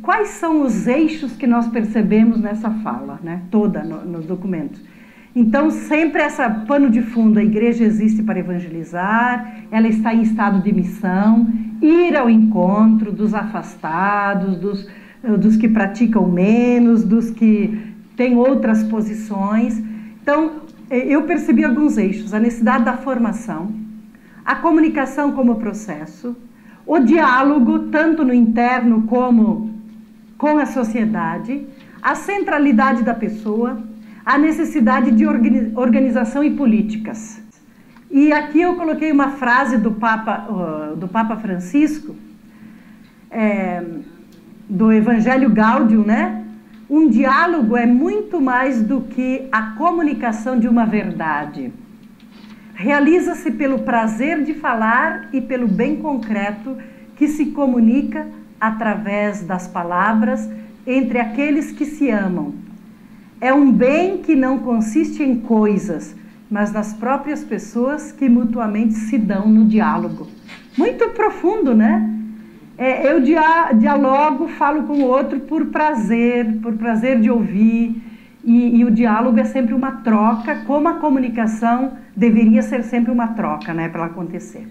Quais são os eixos que nós percebemos nessa fala, né, toda nos documentos? Então, sempre essa pano de fundo: a igreja existe para evangelizar, ela está em estado de missão, ir ao encontro dos afastados, dos que praticam menos, dos que têm outras posições. Então, eu percebi alguns eixos: a necessidade da formação, a comunicação como processo, o diálogo, tanto no interno como com a sociedade, a centralidade da pessoa, a necessidade de organização e políticas. E aqui eu coloquei uma frase do Papa Francisco, do Evangelho Gaudium, né? Um diálogo é muito mais do que a comunicação de uma verdade. Realiza-se pelo prazer de falar e pelo bem concreto que se comunica através das palavras entre aqueles que se amam. É um bem que não consiste em coisas, mas nas próprias pessoas que mutuamente se dão no diálogo. Muito profundo, né? Eu dialogo, falo com o outro por prazer de ouvir, e o diálogo é sempre uma troca, como a comunicação deveria ser sempre uma troca, né, para ela acontecer.